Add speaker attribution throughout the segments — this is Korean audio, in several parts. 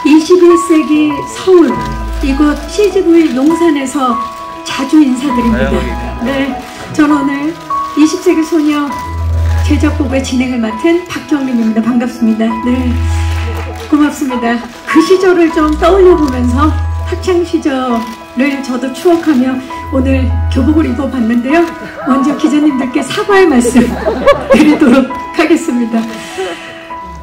Speaker 1: 21세기 서울 이곳 CGV 용산에서 자주 인사드립니다. 네, 저는 오늘 20세기 소녀 제작곡의 진행을 맡은 박경림입니다. 반갑습니다. 네, 고맙습니다. 그 시절을 좀 떠올려 보면서 학창 시절을 저도 추억하며 오늘 교복을 입어봤는데요. 먼저 기자님들께 사과의 말씀 드리도록 하겠습니다.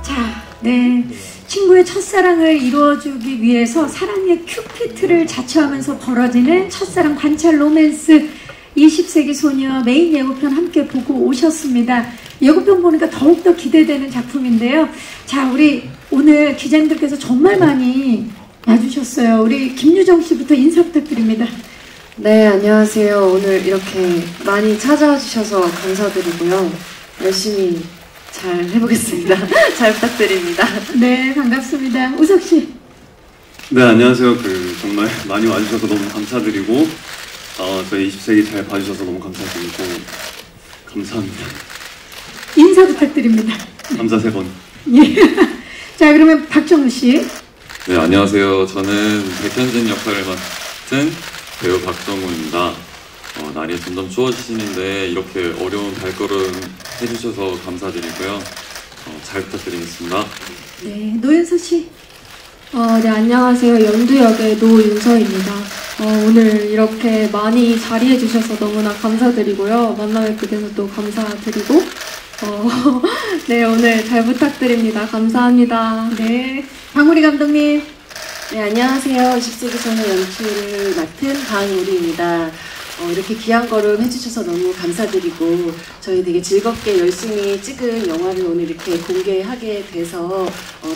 Speaker 1: 자, 네, 친구의 첫사랑을 이루어주기 위해서 사랑의 큐피트를 자처하면서 벌어지는 첫사랑 관찰 로맨스 20세기 소녀 메인 예고편 함께 보고 오셨습니다. 예고편 보니까 더욱더 기대되는 작품인데요. 자, 우리 오늘 기자님들께서 정말 많이 와주셨어요. 우리 김유정 씨부터 인사 부탁드립니다.
Speaker 2: 네, 안녕하세요. 오늘 이렇게 많이 찾아와 주셔서 감사드리고요. 열심히 잘 해보겠습니다. 잘 부탁드립니다.
Speaker 1: 네, 반갑습니다. 우석 씨.
Speaker 3: 네, 안녕하세요. 정말 많이 와주셔서 너무 감사드리고 저희 20세기 잘 봐주셔서 너무 감사드리고 감사합니다.
Speaker 1: 인사 부탁드립니다.
Speaker 3: 감사 3번.
Speaker 1: 예. 자, 그러면 박정우 씨.
Speaker 4: 네, 안녕하세요. 저는 백현진 역할을 맡은 배우 박정우입니다. 날이 점점 추워지시는데 이렇게 어려운 발걸음 해주셔서 감사드리고요. 잘 부탁드리겠습니다.
Speaker 1: 네, 노윤서 씨.
Speaker 2: 네, 안녕하세요. 연두역의 노윤서입니다. 오늘 이렇게 많이 자리해 주셔서 너무나 감사드리고요. 만나 뵙게 돼서 또 감사드리고 네, 오늘 잘 부탁드립니다. 감사합니다.
Speaker 1: 네, 방우리 감독님.
Speaker 5: 네, 안녕하세요. 20세기 소녀 연출을 맡은 방우리입니다. 이렇게 귀한 걸음 해주셔서 너무 감사드리고 저희 되게 즐겁게 열심히 찍은 영화를 오늘 이렇게 공개하게 돼서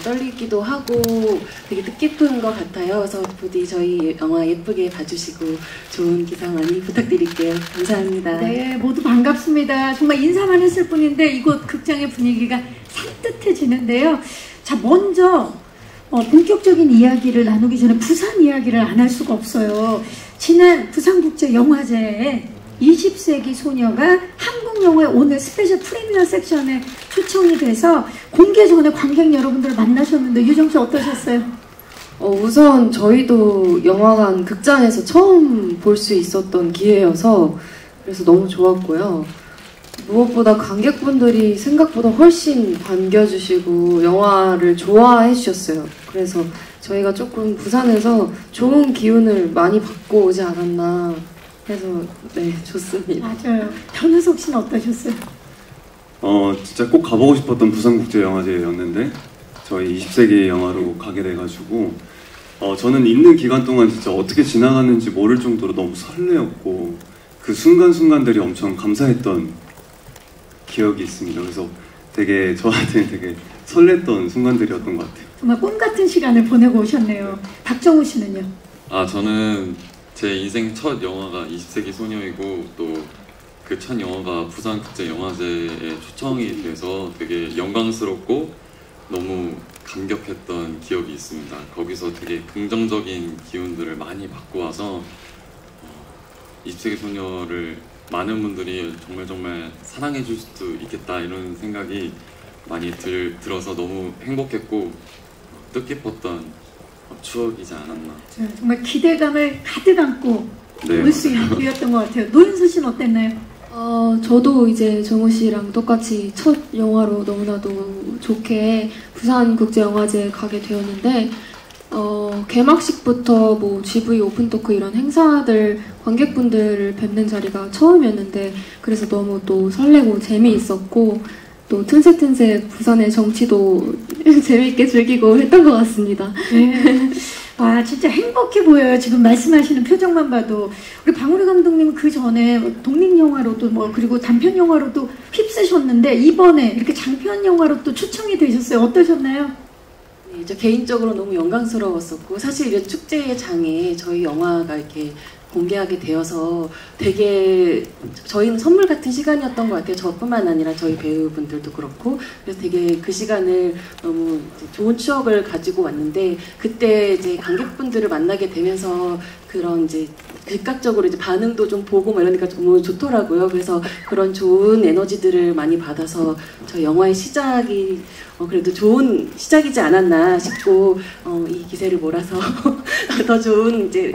Speaker 5: 떨리기도 하고 되게 뜻깊은 것 같아요. 그래서 부디 저희 영화 예쁘게 봐주시고 좋은 기상 많이 부탁드릴게요. 감사합니다.
Speaker 1: 네, 모두 반갑습니다. 정말 인사만 했을 뿐인데 이곳 극장의 분위기가 산뜻해지는데요. 자, 먼저 본격적인 이야기를 나누기 전에 부산 이야기를 안 할 수가 없어요. 지난 부산국제영화제에 20세기 소녀가 한국영화의 오늘 스페셜 프리미어 섹션에 초청이 돼서 공개 전에 관객 여러분들 만나셨는데 유정씨 어떠셨어요?
Speaker 2: 우선 저희도 영화관 극장에서 처음 볼 수 있었던 기회여서 그래서 너무 좋았고요. 무엇보다 관객분들이 생각보다 훨씬 반겨주시고 영화를 좋아해 주셨어요. 그래서 저희가 조금 부산에서 좋은 기운을 많이 받고 오지 않았나 해서 네, 좋습니다.
Speaker 1: 맞아요. 변우석 씨는 어떠셨어요?
Speaker 3: 진짜 꼭 가보고 싶었던 부산국제영화제였는데 저희 20세기 영화로 가게 돼가지고 저는 있는 기간 동안 진짜 어떻게 지나갔는지 모를 정도로 너무 설레었고 그 순간순간들이 엄청 감사했던 기억이 있습니다. 그래서 되게 저한테는 되게 설렜던 순간들이었던 것 같아요.
Speaker 1: 정말 꿈 같은 시간을 보내고 오셨네요. 박정우 씨는요?
Speaker 4: 저는 제 인생 첫 영화가 20세기 소녀이고 또 그 첫 영화가 부산국제영화제에 초청이 돼서 되게 영광스럽고 너무 감격했던 기억이 있습니다. 거기서 되게 긍정적인 기운들을 많이 받고 와서 20세기 소녀를 많은 분들이 정말 사랑해 줄 수도 있겠다 이런 생각이 많이 들어서 너무 행복했고 뜻깊었던 추억이지 않았나.
Speaker 1: 정말 기대감을 가득 안고
Speaker 4: 네,
Speaker 1: 올 수 있는 기회였던 것 같아요. 노윤서 씨는 어땠나요?
Speaker 2: 저도 이제 정우 씨랑 똑같이 첫 영화로 너무나도 좋게 부산국제영화제에 가게 되었는데 개막식부터 뭐 GV 오픈토크 이런 행사들 관객분들을 뵙는 자리가 처음이었는데 그래서 너무 또 설레고 재미있었고 또 틈새틈새 부산의 정치도 재미있게 즐기고 했던 것 같습니다.
Speaker 1: 네. 와, 진짜 행복해 보여요. 지금 말씀하시는 표정만 봐도. 우리 방우리 감독님은 그 전에 독립영화로도 그리고 단편영화로도 휩쓰셨는데 이번에 이렇게 장편영화로 또 초청이 되셨어요. 어떠셨나요?
Speaker 5: 네, 저 개인적으로 너무 영광스러웠었고 사실 이 축제의 장에 저희 영화가 이렇게 공개하게 되어서 되게 저희는 선물 같은 시간이었던 것 같아요. 저뿐만 아니라 저희 배우분들도 그렇고 그래서 되게 그 시간을 너무 좋은 추억을 가지고 왔는데 그때 이제 관객분들을 만나게 되면서 그런 이제 즉각적으로 이제 반응도 좀 보고 막 이러니까 너무 좋더라고요. 그래서 그런 좋은 에너지들을 많이 받아서 저 영화의 시작이 그래도 좋은 시작이지 않았나 싶고 이 기세를 몰아서 더 좋은 이제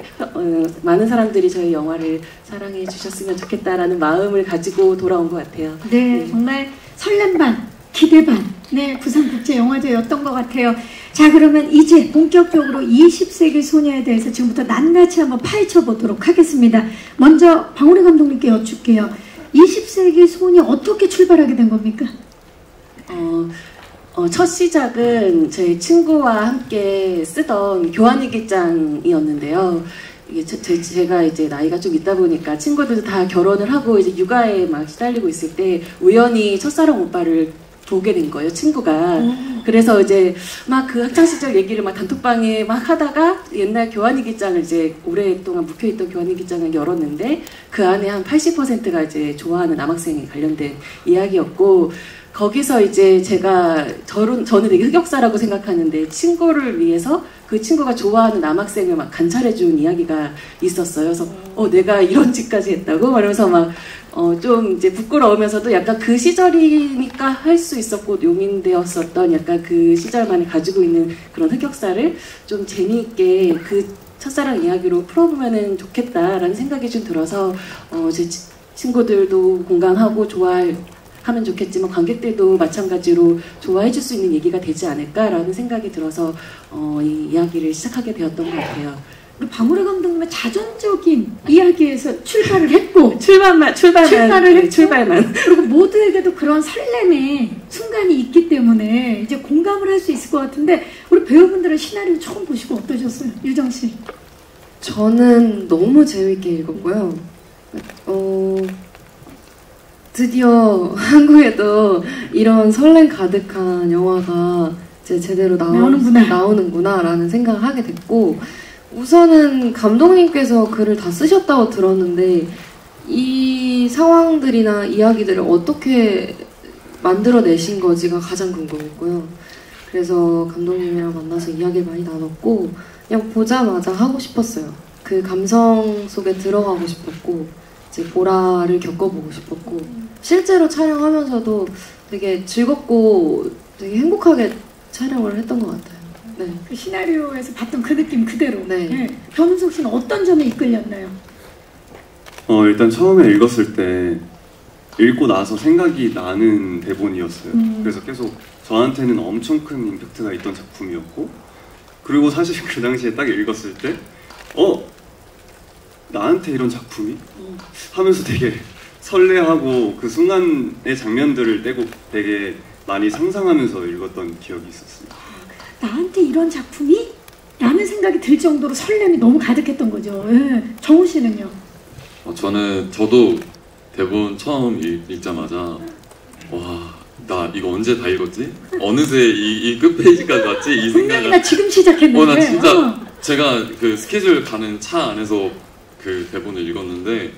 Speaker 5: 많은 사람들이 저희 영화를 사랑해 주셨으면 좋겠다라는 마음을 가지고 돌아온 것 같아요.
Speaker 1: 네, 정말 설렘 반, 기대 반, 네, 부산국제영화제였던 것 같아요. 자, 그러면 이제 본격적으로 20세기 소녀에 대해서 지금부터 낱낱이 한번 파헤쳐 보도록 하겠습니다. 먼저 방울이 감독님께 여쭙게요. 20세기 소녀 어떻게 출발하게 된 겁니까?
Speaker 5: 첫 시작은 제 친구와 함께 쓰던 교환일기장이었는데요. 이게 제가 이제 나이가 좀 있다 보니까 친구들도 다 결혼을 하고 이제 육아에 막 시달리고 있을 때 우연히 첫사랑 오빠를 보게 된 거예요, 친구가. 그래서 이제 막 그 학창시절 얘기를 막 단톡방에 막 하다가 옛날 교환일기장을 이제 오랫동안 묵혀있던 교환일기장을 열었는데 그 안에 한 80%가 이제 좋아하는 남학생에 관련된 이야기였고 거기서 이제 제가 저는 되게 흑역사라고 생각하는데 친구를 위해서 그 친구가 좋아하는 남학생을 막 관찰해준 이야기가 있었어요. 그래서 내가 이런 짓까지 했다고? 그러면서 막 좀 이제 부끄러우면서도 약간 그 시절이니까 할 수 있었고 용인되었었던 약간 그 시절만에 가지고 있는 그런 흑역사를 좀 재미있게 그 첫사랑 이야기로 풀어보면 좋겠다라는 생각이 좀 들어서 제 친구들도 공감하고 좋아하면 좋겠지만 관객들도 마찬가지로 좋아해 줄 수 있는 얘기가 되지 않을까라는 생각이 들어서 이 이야기를 시작하게 되었던 것 같아요.
Speaker 1: 우리 방울이 감독님의 자전적인 이야기에서 출발을 했고
Speaker 5: 출발만
Speaker 1: 그리고 모두에게도 그런 설렘의 순간이 있기 때문에 이제 공감을 할 수 있을 것 같은데 우리 배우분들은 시나리오 처음 보시고 어떠셨어요? 유정 씨.
Speaker 2: 저는 너무 재밌게 읽었고요. 드디어 한국에도 이런 설렘 가득한 영화가 이제 제대로 나오는구나라는 생각을 하게 됐고, 우선은 감독님께서 글을 다 쓰셨다고 들었는데 이 상황들이나 이야기들을 어떻게 만들어내신 거지가 가장 궁금했고요. 그래서 감독님이랑 만나서 이야기를 많이 나눴고 그냥 보자마자 하고 싶었어요. 그 감성 속에 들어가고 싶었고 이제 보라를 겪어보고 싶었고 실제로 촬영하면서도 되게 즐겁고 되게 행복하게 촬영을 했던 것 같아요. 네.
Speaker 1: 그 시나리오에서 봤던 그 느낌 그대로.
Speaker 2: 네.
Speaker 1: 네. 변은석 씨는 어떤 점에 이끌렸나요?
Speaker 3: 일단 처음에 읽었을 때 읽고 나서 생각이 나는 대본이었어요. 그래서 계속 저한테는 엄청 큰 임팩트가 있던 작품이었고, 그리고 사실 그 당시에 딱 읽었을 때 나한테 이런 작품이? 하면서 되게 설레하고 그 순간의 장면들을 되게 많이 상상하면서 읽었던 기억이 있었습니다.
Speaker 1: 나한테 이런 작품이? 라는 생각이 들 정도로 설렘이 너무 가득했던 거죠. 예. 정우 씨는요?
Speaker 4: 저도 대본 처음 읽자마자 와, 나 이거 언제 다 읽었지? 어느새 이 끝페이지까지 왔지? 이 생각을.
Speaker 1: 나 지금 시작했는데.
Speaker 4: 나 진짜 제가 그 스케줄 가는 차 안에서 그 대본을 읽었는데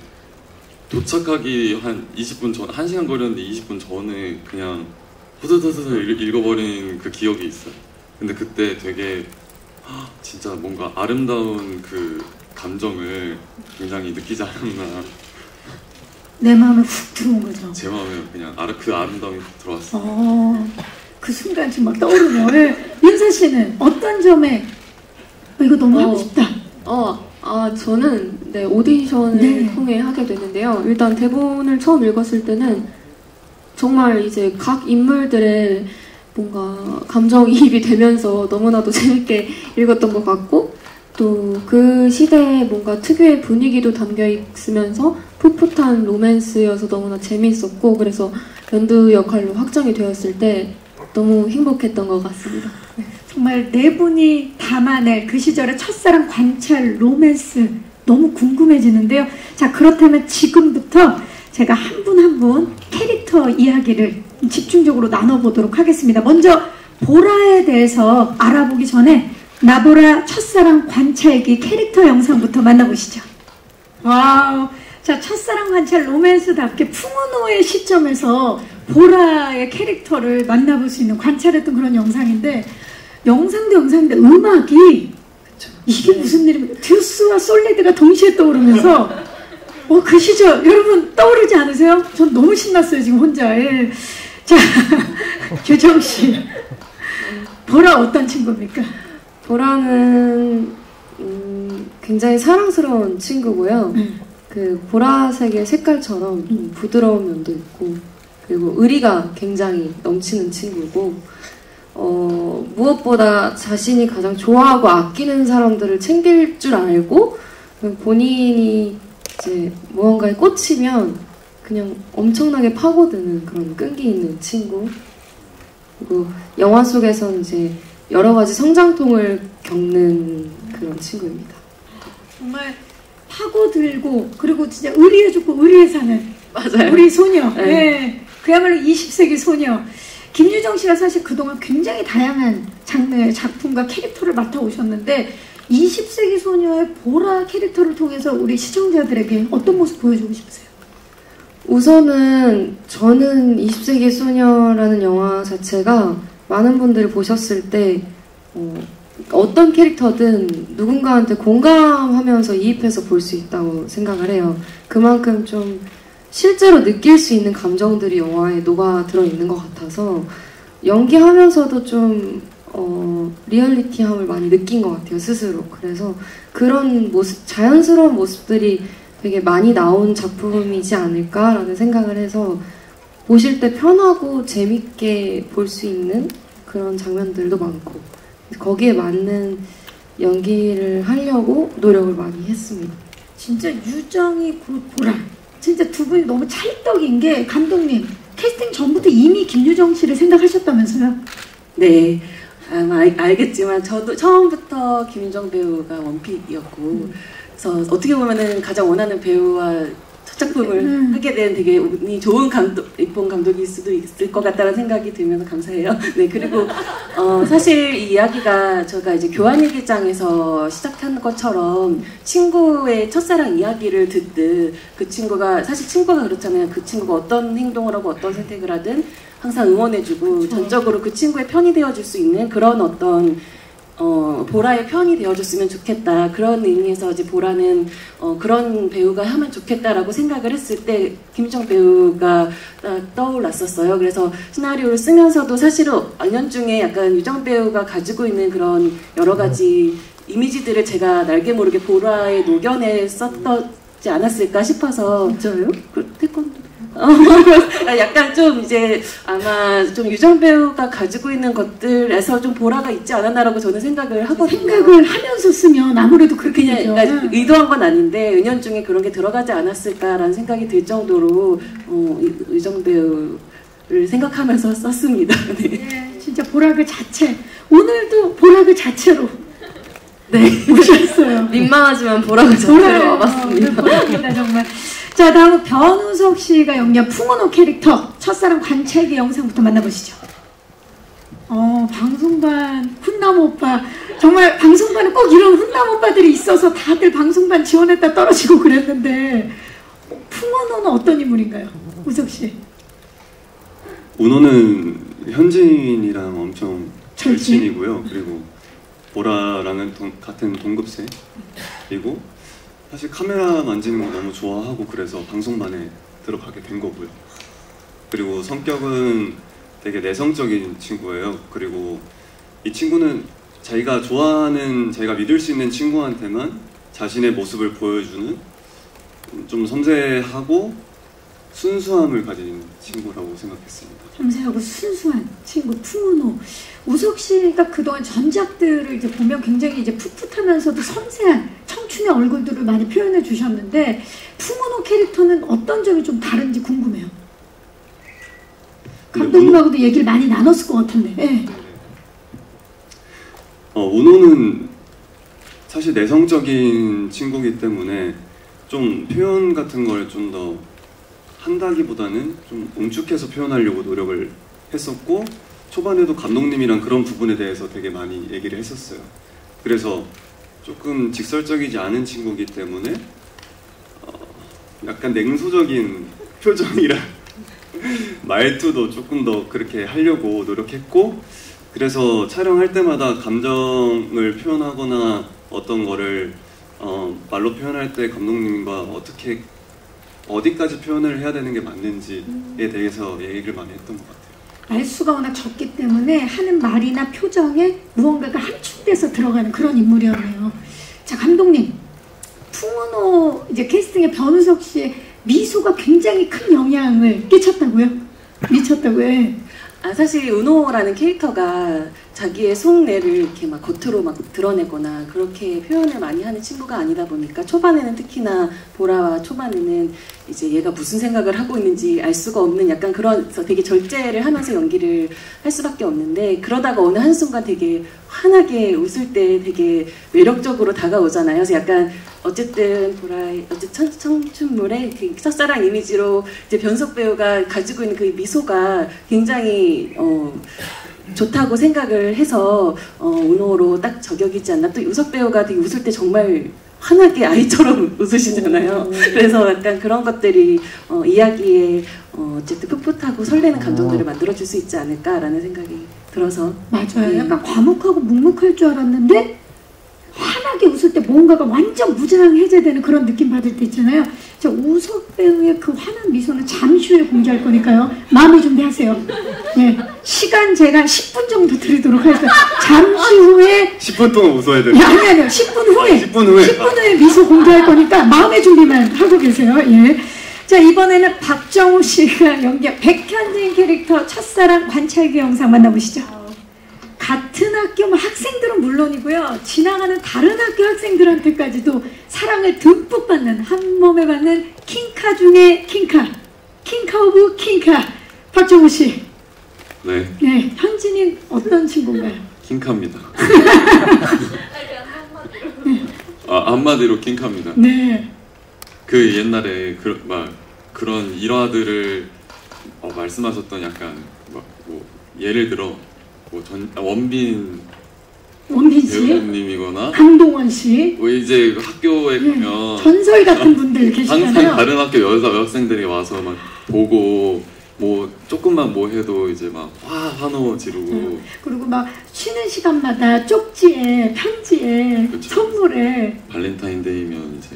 Speaker 4: 도착하기 한 20분 전, 1시간 걸렸는데 20분 전에 그냥 후두두두 읽어버린 그 기억이 있어요. 근데 그때 되게 진짜 뭔가 아름다운 그 감정을 굉장히 느끼지 않았나.
Speaker 1: 내 마음에 훅 들어온 거죠.
Speaker 4: 제 마음에 그냥 그 아름다움이 훅 들어왔어요.
Speaker 1: 그 순간 지금 막 떠오르네요. 네. 윤서 씨는 어떤 점에 이거 너무 하고 싶다.
Speaker 2: 저는 오디션을 통해 하게 됐는데요. 일단 대본을 처음 읽었을 때는 정말 이제 각 인물들의 뭔가 감정이입이 되면서 너무나도 재밌게 읽었던 것 같고, 또 그 시대에 뭔가 특유의 분위기도 담겨 있으면서 풋풋한 로맨스여서 너무나 재미있었고, 그래서 연두 역할로 확정이 되었을 때 너무 행복했던 것 같습니다.
Speaker 1: 정말 네 분이 담아낼 그 시절의 첫사랑 관찰 로맨스 너무 궁금해지는데요. 자, 그렇다면 지금부터 제가 한 분 한 분 캐릭터 이야기를 집중적으로 나눠보도록 하겠습니다. 먼저 보라에 대해서 알아보기 전에 나보라 첫사랑 관찰기 캐릭터 영상부터 만나보시죠. 와우, 자, 첫사랑 관찰 로맨스답게 풍은호의 시점에서 보라의 캐릭터를 만나볼 수 있는 관찰했던 그런 영상인데, 영상도 영상인데 음악이 이게 무슨 일입니까? 듀스와 솔리드가 동시에 떠오르면서 그 시절 여러분 떠오르지 않으세요? 전 너무 신났어요 지금 혼자. 예. 자, 규정 씨, 보라 어떤 친구입니까?
Speaker 2: 보라는 굉장히 사랑스러운 친구고요. 그 보라색의 색깔처럼 부드러운 면도 있고, 그리고 의리가 굉장히 넘치는 친구고, 무엇보다 자신이 가장 좋아하고 아끼는 사람들을 챙길 줄 알고, 본인이 이제 무언가에 꽂히면 그냥 엄청나게 파고드는 그런 끈기 있는 친구. 그리고 영화 속에서는 이제 여러 가지 성장통을 겪는 그런 친구입니다.
Speaker 1: 정말 파고들고, 그리고 진짜 의리에 죽고 의리에 사는
Speaker 2: 맞아요.
Speaker 1: 우리 소녀.
Speaker 2: 네.
Speaker 1: 네. 그야말로 20세기 소녀. 김유정 씨가 사실 그동안 굉장히 다양한 장르의 작품과 캐릭터를 맡아오셨는데 20세기 소녀의 보라 캐릭터를 통해서 우리 시청자들에게 어떤 모습 보여주고 싶으세요?
Speaker 2: 우선은 저는 20세기 소녀라는 영화 자체가 많은 분들이 보셨을 때 어떤 캐릭터든 누군가한테 공감하면서 이입해서 볼 수 있다고 생각을 해요. 그만큼 좀 실제로 느낄 수 있는 감정들이 영화에 녹아들어 있는 것 같아서 연기하면서도 좀 리얼리티함을 많이 느낀 것 같아요, 스스로. 그래서 그런 모습, 자연스러운 모습들이 되게 많이 나온 작품이지 않을까라는 생각을 해서 보실 때 편하고 재밌게 볼 수 있는 그런 장면들도 많고, 거기에 맞는 연기를 하려고 노력을 많이 했습니다.
Speaker 1: 진짜 유정이 곧 보라. 진짜 두 분이 너무 찰떡인 게, 감독님 캐스팅 전부터 이미 김유정 씨를 생각하셨다면서요?
Speaker 5: 네, 아마 알겠지만 저도 처음부터 김유정 배우가 원픽이었고, 그래서 어떻게 보면은 가장 원하는 배우와 첫 작품을 하게 된 되게 운이 좋은 이쁜 감독일 수도 있을 것 같다는 생각이 들면서 감사해요. 네, 그리고 사실 이 이야기가 제가 이제 교환일기장에서 시작한 것처럼 친구의 첫사랑 이야기를 듣듯, 그 친구가 사실 친구가 그렇잖아요. 그 친구가 어떤 행동을 하고 어떤 선택을 하든 항상 응원해주고, 그렇죠. 전적으로 그 친구의 편이 되어줄 수 있는 그런 어떤 보라의 편이 되어줬으면 좋겠다. 그런 의미에서 이제 보라는 그런 배우가 하면 좋겠다라고 생각을 했을 때 김유정 배우가 떠올랐었어요. 그래서 시나리오를 쓰면서도 사실은 은연중에 약간 유정 배우가 가지고 있는 그런 여러 가지 이미지들을 제가 날개 모르게 보라에 녹여냈었지 않았을까 싶어서.
Speaker 1: 진짜요?
Speaker 5: 태권도. 약간 좀 이제 아마 좀 유정 배우가 가지고 있는 것들에서 좀 보라가 있지 않았나라고 저는 생각을 하거든요.
Speaker 1: 생각을 하면서 쓰면 아무래도 그렇게 되죠.
Speaker 5: 그러니까 의도한 건 아닌데 은연중에 그런 게 들어가지 않았을까라는 생각이 들 정도로 유정 배우를 생각하면서 썼습니다. 네.
Speaker 1: 네, 진짜 보라 그 자체. 오늘도 보라 그 자체로 네 오셨어요.
Speaker 2: 민망하지만 보라 그 자체로 와봤습니다.
Speaker 1: 보라입니다 정말. 자, 다음은 변우석 씨가 연기한 풍은호 캐릭터 첫사랑 관찰기 영상부터 만나보시죠. 방송반 훈남 오빠. 정말 방송반은 꼭 이런 훈남 오빠들이 있어서 다들 방송반 지원했다 떨어지고 그랬는데, 풍은호는 어떤 인물인가요? 우석 씨.
Speaker 3: 운호는 현진이랑 엄청 절친이고요. 그리고 보라랑은 같은 동급생. 그리고 사실 카메라 만지는 거 너무 좋아하고 그래서 방송반에 들어가게 된 거고요. 그리고 성격은 되게 내성적인 친구예요. 그리고 이 친구는 자기가 좋아하는, 자기가 믿을 수 있는 친구한테만 자신의 모습을 보여주는 좀 섬세하고 순수함을 가진 친구라고 생각했습니다.
Speaker 1: 섬세하고 순수한 친구 풍은호. 우석 씨가 그동안 전작들을 이제 보면 굉장히 이제 풋풋하면서도 섬세한 청춘의 얼굴들을 많이 표현해 주셨는데, 풍은호 캐릭터는 어떤 점이 좀 다른지 궁금해요. 감독님하고도 얘기를 많이 나눴을 것 같은데. 네.
Speaker 3: 운호는 사실 내성적인 친구이기 때문에 좀 표현 같은 걸 좀 더 한다기보다는 좀 응축해서 표현하려고 노력을 했었고, 초반에도 감독님이랑 그런 부분에 대해서 되게 많이 얘기를 했었어요. 그래서 조금 직설적이지 않은 친구이기 때문에 약간 냉소적인 표정이라 말투도 조금 더 그렇게 하려고 노력했고, 그래서 촬영할 때마다 감정을 표현하거나 어떤 거를 말로 표현할 때 감독님과 어디까지 표현을 해야 되는 게 맞는지에 대해서 얘기를 많이 했던 것 같아요.
Speaker 1: 말수가 워낙 적기 때문에 하는 말이나 표정에 무언가가 함축돼서 들어가는 그런 인물이었네요. 자, 감독님, 풍은호 이제 캐스팅의 변우석 씨의 미소가 굉장히 큰 영향을 끼쳤다고요? 미쳤다고요?
Speaker 5: 사실 은호라는 캐릭터가 자기의 속내를 이렇게 막 겉으로 막 드러내거나 그렇게 표현을 많이 하는 친구가 아니다 보니까 초반에는 특히나 보라와 초반에는 이제 얘가 무슨 생각을 하고 있는지 알 수가 없는 약간 그런 되게 절제를 하면서 연기를 할 수밖에 없는데 그러다가 어느 한순간 되게 환하게 웃을 때 되게 매력적으로 다가오잖아요. 그래서 약간 어쨌든 보라의 청춘물의 그 첫사랑 이미지로 이제 변석 배우가 가지고 있는 그 미소가 굉장히 좋다고 생각을 해서 은호로 딱 저격이지 않나. 또 유석 배우가 되게 웃을 때 정말 환하게 아이처럼 웃으시잖아요. 그래서 약간 그런 것들이 이야기에 어쨌든 풋풋하고 설레는 감정들을 만들어줄 수 있지 않을까라는 생각이 들어서.
Speaker 1: 맞아요. 약간 과묵하고 묵묵할 줄 알았는데 환하게 웃을 때 뭔가가 완전 무장 해제되는 그런 느낌 받을 때 있잖아요. 저 우석 배우의 그 환한 미소는 잠시 후에 공개할 거니까요. 마음의 준비하세요. 네, 시간 제가 10분 정도 드리도록 할게요. 잠시 후에
Speaker 3: 10분 동안 웃어야 돼요.
Speaker 1: 아니요. 10분 후에
Speaker 3: 10분 후에
Speaker 1: 10분 후에 미소 공개할 거니까 마음의 준비만 하고 계세요. 예. 자, 이번에는 박정우 씨가 연기한 백현진 캐릭터 첫사랑 관찰기 영상 만나보시죠. 같은 학교 학생들은 물론이고요. 지나가는 다른 학교 학생들한테까지도 사랑을 듬뿍 받는, 한 몸에 받는 킹카 중에 킹카. 킹카 오브 킹카. 박정우 씨.
Speaker 4: 네.
Speaker 1: 네, 현진이 어떤 친구인가요?
Speaker 4: 킹카입니다. 한마디로 킹카입니다.
Speaker 1: 네.
Speaker 4: 그 옛날에 그런 일화들을 말씀하셨던 약간 뭐 예를 들어 원빈
Speaker 1: 씨,
Speaker 4: 배우님이거나
Speaker 1: 강동원 씨,
Speaker 4: 이제 학교에 가면
Speaker 1: 전설 같은 분들 계시잖아요.
Speaker 4: 항상 다른 학교 여학생들이 와서 막 보고 뭐 조금만 뭐 해도 이제 막 환호 지르고
Speaker 1: 그리고 막 쉬는 시간마다 쪽지에 편지에
Speaker 4: 그쵸.
Speaker 1: 선물에
Speaker 4: 발렌타인데이면 이제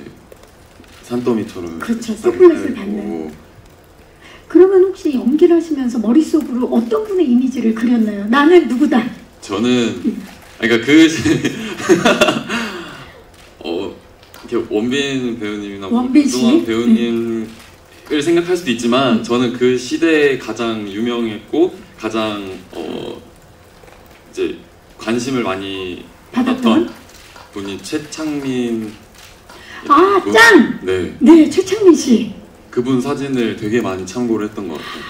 Speaker 4: 산더미처럼
Speaker 1: 그렇죠. 초콜릿을 받는. 그러면 혹시 연기를 하시면서 머릿속으로 어떤 분의 이미지를 그렸나요? 나는 누구다?
Speaker 4: 저는 그러니까 이렇게 원빈 배우님이나 강동원 배우님을 생각할 수도 있지만 저는 그 시대에 가장 유명했고 가장 이제 관심을 많이 받았던 분이 최창민.
Speaker 1: 짱!
Speaker 4: 네.
Speaker 1: 네, 최창민 씨.
Speaker 4: 그분 사진을 되게 많이 참고를 했던 것 같아요.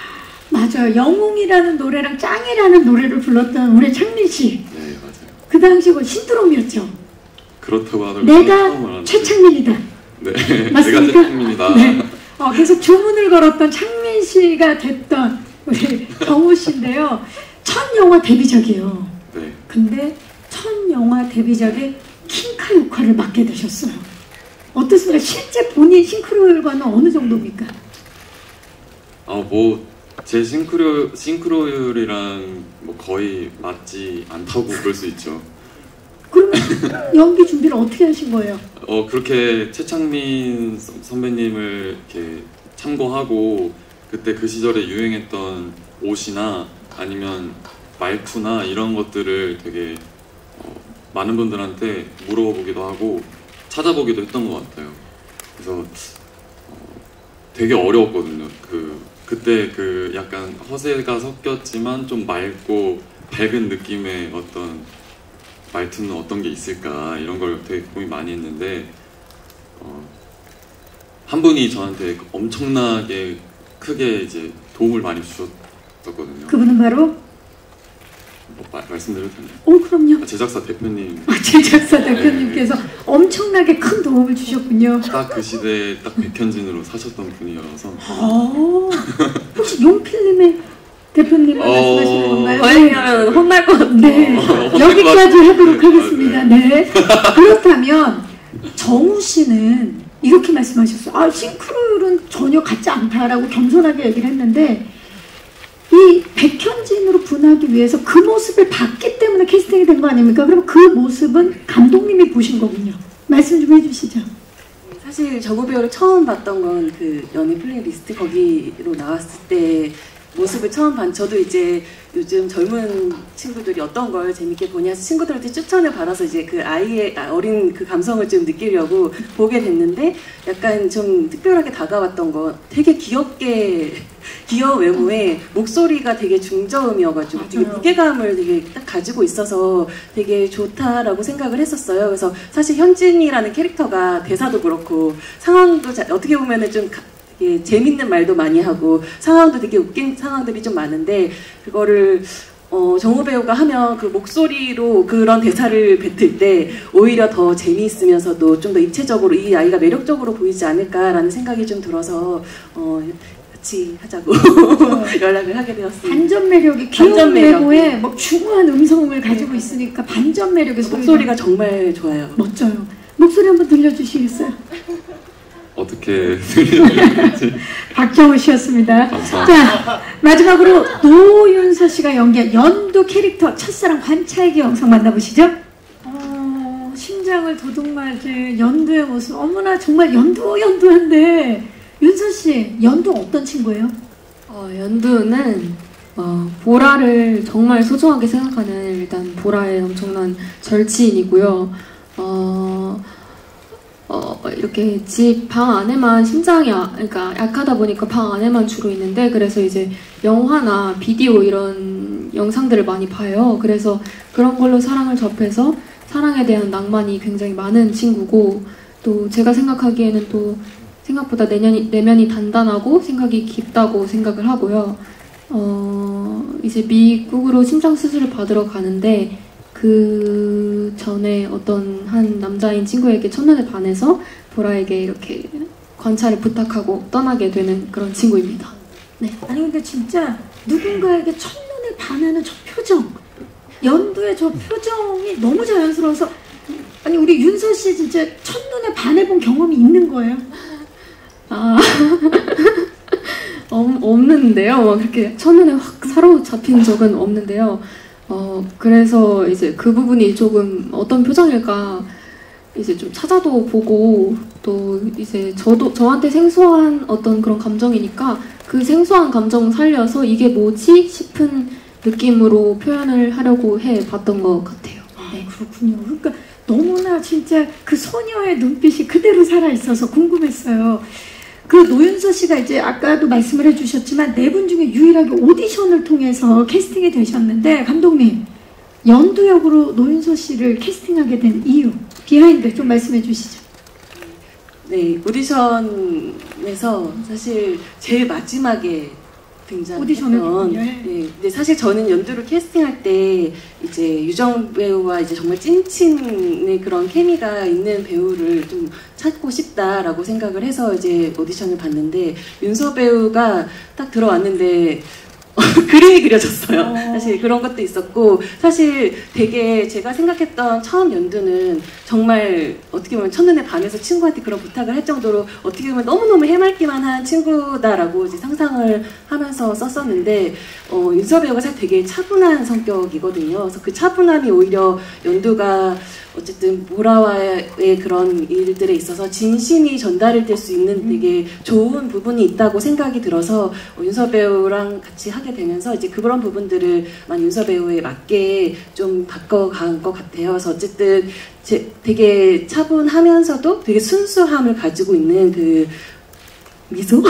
Speaker 1: 맞아요. 영웅이라는 노래랑 짱이라는 노래를 불렀던 우리 창민 씨.
Speaker 4: 네, 맞아요.
Speaker 1: 그 당시 신드롬이었죠.
Speaker 4: 그렇다고 하더라고요.
Speaker 1: 내가 최창민이다.
Speaker 4: 네,
Speaker 1: 맞습니까?
Speaker 4: 내가 최창민이다.
Speaker 1: 네. 계속 주문을 걸었던 창민 씨가 됐던 우리 정우 씨인데요. 첫 영화 데뷔작이에요.
Speaker 4: 네.
Speaker 1: 근데 첫 영화 데뷔작에 킹카 역할을 맡게 되셨어요. 어떻습니까? 실제 본인 싱크로율과는 어느 정도입니까?
Speaker 4: 제 싱크로율이랑 거의 맞지 않다고 볼 수 있죠.
Speaker 1: 그러면 연기 준비를 어떻게 하신 거예요?
Speaker 4: 그렇게 최창민 선배님을 이렇게 참고하고 그때 그 시절에 유행했던 옷이나 아니면 말투나 이런 것들을 되게 많은 분들한테 물어보기도 하고 찾아보기도 했던 것 같아요. 그래서 되게 어려웠거든요. 그때 약간 허세가 섞였지만 좀 맑고 밝은 느낌의 어떤 말투는 어떤 게 있을까 이런 걸 되게 고민 많이 했는데 한 분이 저한테 엄청나게 크게 이제 도움을 많이 주셨거든요.
Speaker 1: 그분은 바로?
Speaker 4: 말씀드려도 되나요?
Speaker 1: 그럼요.
Speaker 4: 제작사 대표님.
Speaker 1: 제작사 대표님께서 엄청나게 큰 도움을 주셨군요.
Speaker 4: 딱 그 시대에 딱 백현진으로 사셨던 분이어서.
Speaker 1: 혹시 용필님의 대표님을 말씀하시는 건가요?
Speaker 5: 거행하면 혼날 것 같아요.
Speaker 1: 네. 여기까지 하도록 하겠습니다. 네. 그렇다면 정우 씨는 이렇게 말씀하셨어요. 싱크로율은 전혀 같지 않다라고 겸손하게 얘기를 했는데 이 백현진으로 분하기 위해서 그 모습을 봤기 때문에 때문에 캐스팅이 된 거 아닙니까? 그럼 그 모습은 감독님이 보신 거군요. 말씀 좀 해주시죠.
Speaker 5: 사실 정우 배우를 처음 봤던 건 그 연애 플레이리스트 거기로 나왔을 때 모습을 처음 반. 저도 이제 요즘 젊은 친구들이 어떤 걸 재밌게 보냐 친구들한테 추천을 받아서 이제 그 아이의 어린 그 감성을 좀 느끼려고 보게 됐는데 약간 좀 특별하게 다가왔던 건 되게 귀여운 외모에 목소리가 되게 중저음이어가지고 되게 무게감을 되게 딱 가지고 있어서 되게 좋다라고 생각을 했었어요. 그래서 사실 현진이라는 캐릭터가 대사도 그렇고 상황도 어떻게 보면은 좀 되게 재밌는 말도 많이 하고 상황도 되게 웃긴 상황들이 좀 많은데 그거를 정우 배우가 하면 그 목소리로 그런 대사를 뱉을 때 오히려 더 재미있으면서도 좀 더 입체적으로 이 아이가 매력적으로 보이지 않을까라는 생각이 좀 들어서 같이 하자고 연락을 하게 되었습니다.
Speaker 1: 반전 매력이 귀여운 외모에 막 중후한 음성을 가지고 있으니까 반전 매력의
Speaker 5: 목소리가 정말 좋아요.
Speaker 1: 멋져요. 목소리 한번 들려주시겠어요?
Speaker 4: 어떻게 들리는지.
Speaker 1: 박정우 씨였습니다.
Speaker 4: 감사합니다.
Speaker 1: 자, 마지막으로 노윤서 씨가 연기한 연두 캐릭터 첫사랑 관찰기 영상 만나보시죠. 심장을 도둑맞은 연두의 모습. 어머나 정말 연두한데 윤서 씨, 연두 어떤 친구예요?
Speaker 2: 연두는 보라를 정말 소중하게 생각하는 일단 보라의 엄청난 절친이고요. 이렇게 집 방 안에만 심장이 그러니까 약하다 보니까 방 안에만 주로 있는데 그래서 이제 영화나 비디오 이런 영상들을 많이 봐요. 그래서 그런 걸로 사랑을 접해서 사랑에 대한 낭만이 굉장히 많은 친구고 또 제가 생각하기에는 또 생각보다 내면이 단단하고 생각이 깊다고 생각을 하고요. 이제 미국으로 심장 수술을 받으러 가는데 그 전에 어떤 한 남자인 친구에게 첫눈에 반해서 보라에게 이렇게 관찰을 부탁하고 떠나게 되는 그런 친구입니다.
Speaker 1: 네. 아니 근데 진짜 누군가에게 첫눈에 반하는 저 표정, 연두의 저 표정이 너무 자연스러워서 아니 우리 윤서 씨 진짜 첫눈에 반해본 경험이 있는 거예요?
Speaker 2: 없는데요. 그렇게 첫눈에 확 사로잡힌 적은 없는데요. 그래서 이제 그 부분이 조금 어떤 표정일까 이제 좀 찾아도 보고 또 이제 저한테 생소한 어떤 그런 감정이니까 그 생소한 감정 살려서 이게 뭐지 싶은 느낌으로 표현을 하려고 해봤던 것 같아요.
Speaker 1: 네, 그렇군요. 그러니까 너무나 진짜 그 소녀의 눈빛이 그대로 살아있어서 궁금했어요. 그 노윤서 씨가 이제 아까도 말씀을 해주셨지만 네 분 중에 유일하게 오디션을 통해서 캐스팅이 되셨는데 감독님 연두 역으로 노윤서 씨를 캐스팅하게 된 이유 비하인드 좀 말씀해 주시죠.
Speaker 5: 네, 오디션에서 사실 제일 마지막에 등장했던 네, 근데 사실 저는 연두를 캐스팅할 때 이제 유정 배우와 이제 정말 찐친의 그런 케미가 있는 배우를 좀 찾고 싶다라고 생각을 해서 이제 오디션을 봤는데 윤서 배우가 딱 들어왔는데 그림이 그려졌어요. 사실 그런 것도 있었고 사실 되게 제가 생각했던 처음 연두는 정말 어떻게 보면 첫눈에 반해서 친구한테 그런 부탁을 할 정도로 어떻게 보면 너무너무 해맑기만 한 친구다라고 이제 상상을 하면서 썼었는데 윤서 배우가 사실 되게 차분한 성격이거든요. 그래서 그 차분함이 오히려 연두가 어쨌든 보라와의 그런 일들에 있어서 진심이 전달이 될 수 있는 되게 좋은 부분이 있다고 생각이 들어서 윤서 배우랑 같이 하게 되면서 이제 그런 부분들을 많이 윤서 배우에 맞게 좀 바꿔간 것 같아요. 그래서 어쨌든 되게 차분하면서도 되게 순수함을 가지고 있는 그 미소?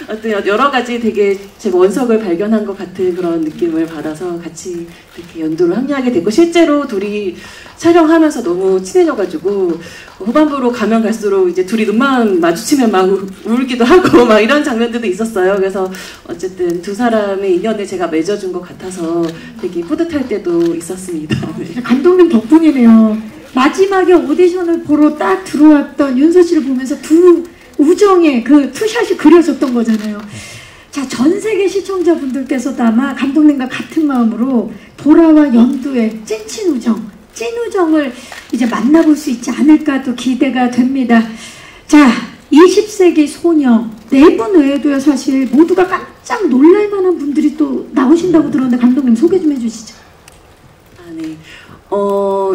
Speaker 5: 어떤 여러 가지 되게 제 원석을 발견한 것 같은 그런 느낌을 받아서 같이 이렇게 연두를 합류하게 됐고 실제로 둘이 촬영하면서 너무 친해져가지고 후반부로 가면 갈수록 이제 둘이 눈만 마주치면 막 울기도 하고 막 이런 장면들도 있었어요. 그래서 어쨌든 두 사람의 인연을 제가 맺어준 것 같아서 되게 뿌듯할 때도 있었습니다. 네.
Speaker 1: 감독님 덕분이네요. 마지막에 오디션을 보러 딱 들어왔던 윤서 씨를 보면서 두 우정의 그 투샷이 그려졌던 거잖아요. 자, 전 세계 시청자분들께서도 아마 감독님과 같은 마음으로 보라와 연두의 찐친 우정, 찐 우정을 이제 만나볼 수 있지 않을까 또 기대가 됩니다. 자, 20세기 소녀 네 분 외에도요 사실 모두가 깜짝 놀랄 만한 분들이 또 나오신다고 들었는데 감독님 소개 좀 해주시죠.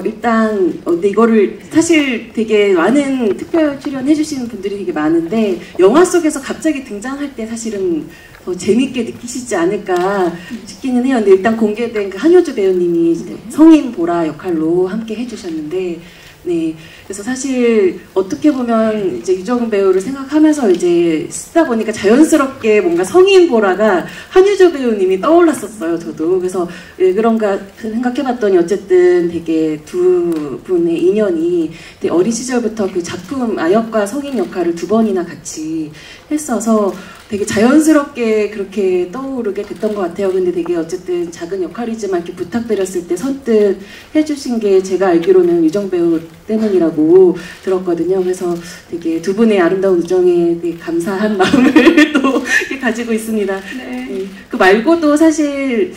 Speaker 5: 일단 근데 이거를 사실 되게 많은 특별 출연해주시는 분들이 되게 많은데 영화 속에서 갑자기 등장할 때 사실은 더 재밌게 느끼시지 않을까 싶기는 해요. 근데 일단 공개된 그 한효주 배우님이 성인 보라 역할로 함께 해주셨는데, 네, 그래서 사실 어떻게 보면 이제 유정은 배우를 생각하면서 이제 쓰다 보니까 자연스럽게 뭔가 성인 보라가 한효주 배우님이 떠올랐었어요, 저도. 그래서 왜 그런가 생각해봤더니 어쨌든 되게 두 분의 인연이 되게 어린 시절부터 그 작품 아역과 성인 역할을 두 번이나 같이 했어서 되게 자연스럽게 그렇게 떠오르게 됐던 것 같아요. 근데 되게 어쨌든 작은 역할이지만 이렇게 부탁드렸을 때 선뜻 해주신 게 제가 알기로는 유정 배우 때문이라고 들었거든요. 그래서 되게 두 분의 아름다운 우정에 되게 감사한 마음을 또 가지고 있습니다.
Speaker 1: 네.
Speaker 5: 그 말고도 사실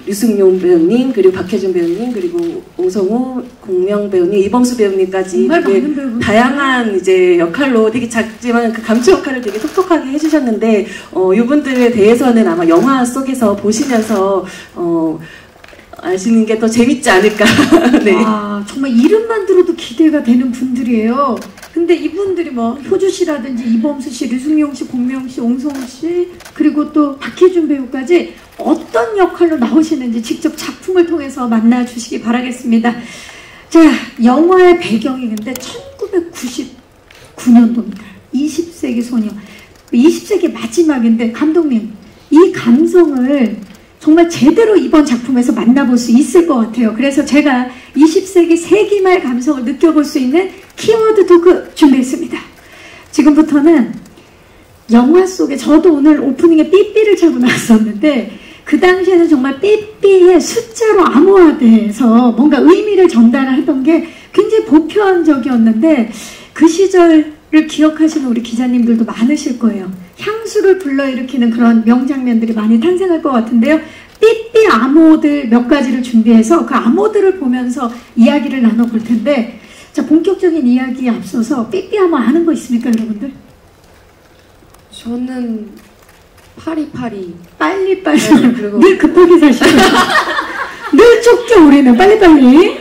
Speaker 5: 류승용 배우님, 그리고 박혜준 배우님, 그리고 오성우, 공명 배우님, 이범수 배우님까지 되게 다양한 이제 역할로 되게 작지만 그 감초 역할을 되게 톡톡하게 해주셨는데, 이분들에 대해서는 아마 영화 속에서 보시면서 아시는 게 더 재밌지 않을까. 네.
Speaker 1: 아, 정말 이름만 들어도 기대가 되는 분들이에요. 근데 이분들이 뭐 효주 씨라든지 이범수 씨, 류승용 씨, 공명 씨, 옹성우 씨, 그리고 또 박혜준 배우까지 어떤 역할로 나오시는지 직접 작품을 통해서 만나주시기 바라겠습니다. 자, 영화의 배경이 근데 1999년도입니다. 20세기 소녀. 20세기 마지막인데 감독님, 이 감성을 정말 제대로 이번 작품에서 만나볼 수 있을 것 같아요. 그래서 제가 20세기 세기말 감성을 느껴볼 수 있는 키워드 토크 준비했습니다. 지금부터는 영화 속에, 저도 오늘 오프닝에 삐삐를 차고 나왔었는데 그 당시에는 정말 삐삐의 숫자로 암호화돼서 뭔가 의미를 전달하던 게 굉장히 보편적이었는데 그 시절을 기억하시는 우리 기자님들도 많으실 거예요. 향수를 불러일으키는 그런 명장면들이 많이 탄생할 것 같은데요. 삐삐 암호들 몇 가지를 준비해서 그 암호들을 보면서 이야기를 나눠볼 텐데, 자, 본격적인 이야기에 앞서서 삐삐 암호 아는 거 있습니까, 여러분들?
Speaker 2: 저는 파리파리.
Speaker 1: 빨리빨리.
Speaker 2: 네, 그리고
Speaker 1: 늘 급하게 사시죠. 늘 쫓겨 우리는 빨리빨리.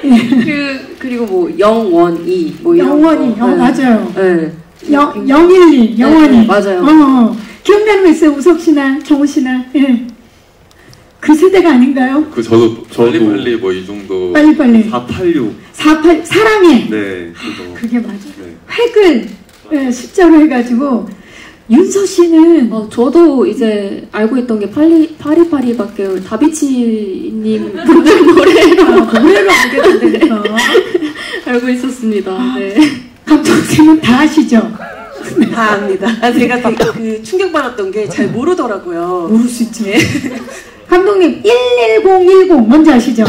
Speaker 2: 그리고 뭐 영원이 뭐 이런
Speaker 1: 영원히.
Speaker 2: 거.
Speaker 1: 맞아요.
Speaker 2: 네.
Speaker 1: 012 영원히.
Speaker 2: 네, 맞아요.
Speaker 1: 기억나는 거 있어요? 우석 씨나 정우 씨나. 예. 그 세대가 아닌가요?
Speaker 4: 저도 빨리빨리 뭐 이 정도.
Speaker 1: 빨리빨리.
Speaker 3: 486.
Speaker 1: 48 사랑해.
Speaker 3: 네, 그거.
Speaker 1: 그게 맞아요.
Speaker 3: 네.
Speaker 1: 획을 숫자로 해가지고. 윤서 씨는
Speaker 2: 저도 이제 알고 있던 게 파리파리밖에 다비치님 부른 노래로
Speaker 1: 알게 된다니까.
Speaker 2: 알고 있었습니다. 네.
Speaker 1: 감독님은 다 아시죠?
Speaker 5: 다 압니다. 제가 되게 그 충격받았던 게 잘 모르더라고요.
Speaker 1: 모를 수 있죠. 감독님 11010 뭔지 아시죠?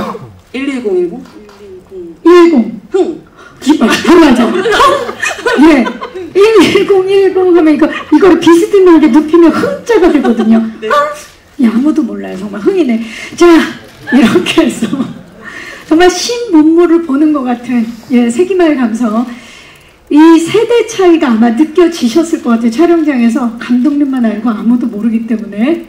Speaker 5: 11010?
Speaker 1: 10
Speaker 5: 흥!
Speaker 1: 바로 맞아. 예. 11010 하면 이거를 비스듬하게 눕히면 흥자가 되거든요.
Speaker 5: 네.
Speaker 1: 흥? 아무도 몰라요. 정말 흥이네. 자, 이렇게 해서 정말 신문물을 보는 것 같은 세기말 감성. 이 세대 차이가 아마 느껴지셨을 것 같아요. 촬영장에서 감독님만 알고 아무도 모르기 때문에.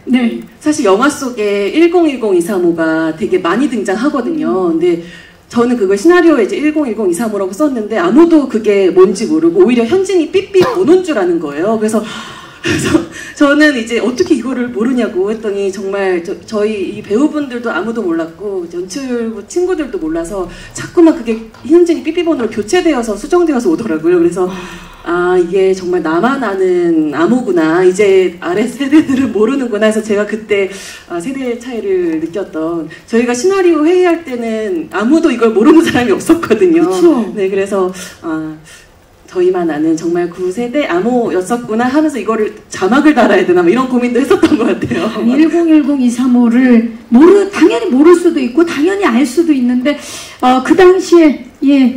Speaker 1: 네.
Speaker 5: 사실 영화 속에 1010-235가 되게 많이 등장하거든요. 근데 저는 그걸 시나리오에 이제 1010-235라고 썼는데 아무도 그게 뭔지 모르고 오히려 현진이 삐삐 보는 줄 아는 거예요. 그래서 저는 이제 어떻게 이거를 모르냐고 했더니 정말 저희 이 배우분들도 아무도 몰랐고 연출부 친구들도 몰라서 자꾸만 그게 현진이 삐삐 번호로 교체되어서 수정되어서 오더라고요. 그래서 아, 이게 정말 나만 아는 암호구나. 이제 아래 세대들은 모르는구나 해서 제가 그때 세대 차이를 느꼈던, 저희가 시나리오 회의할 때는 아무도 이걸 모르는 사람이 없었거든요.
Speaker 1: 그쵸.
Speaker 5: 네, 그래서 저희만 아는 정말 9세대 암호였었구나 하면서 이거를 자막을 달아야 되나 뭐 이런 고민도 했었던 것 같아요.
Speaker 1: 1010-235를 당연히 모를 수도 있고 당연히 알 수도 있는데 그 당시에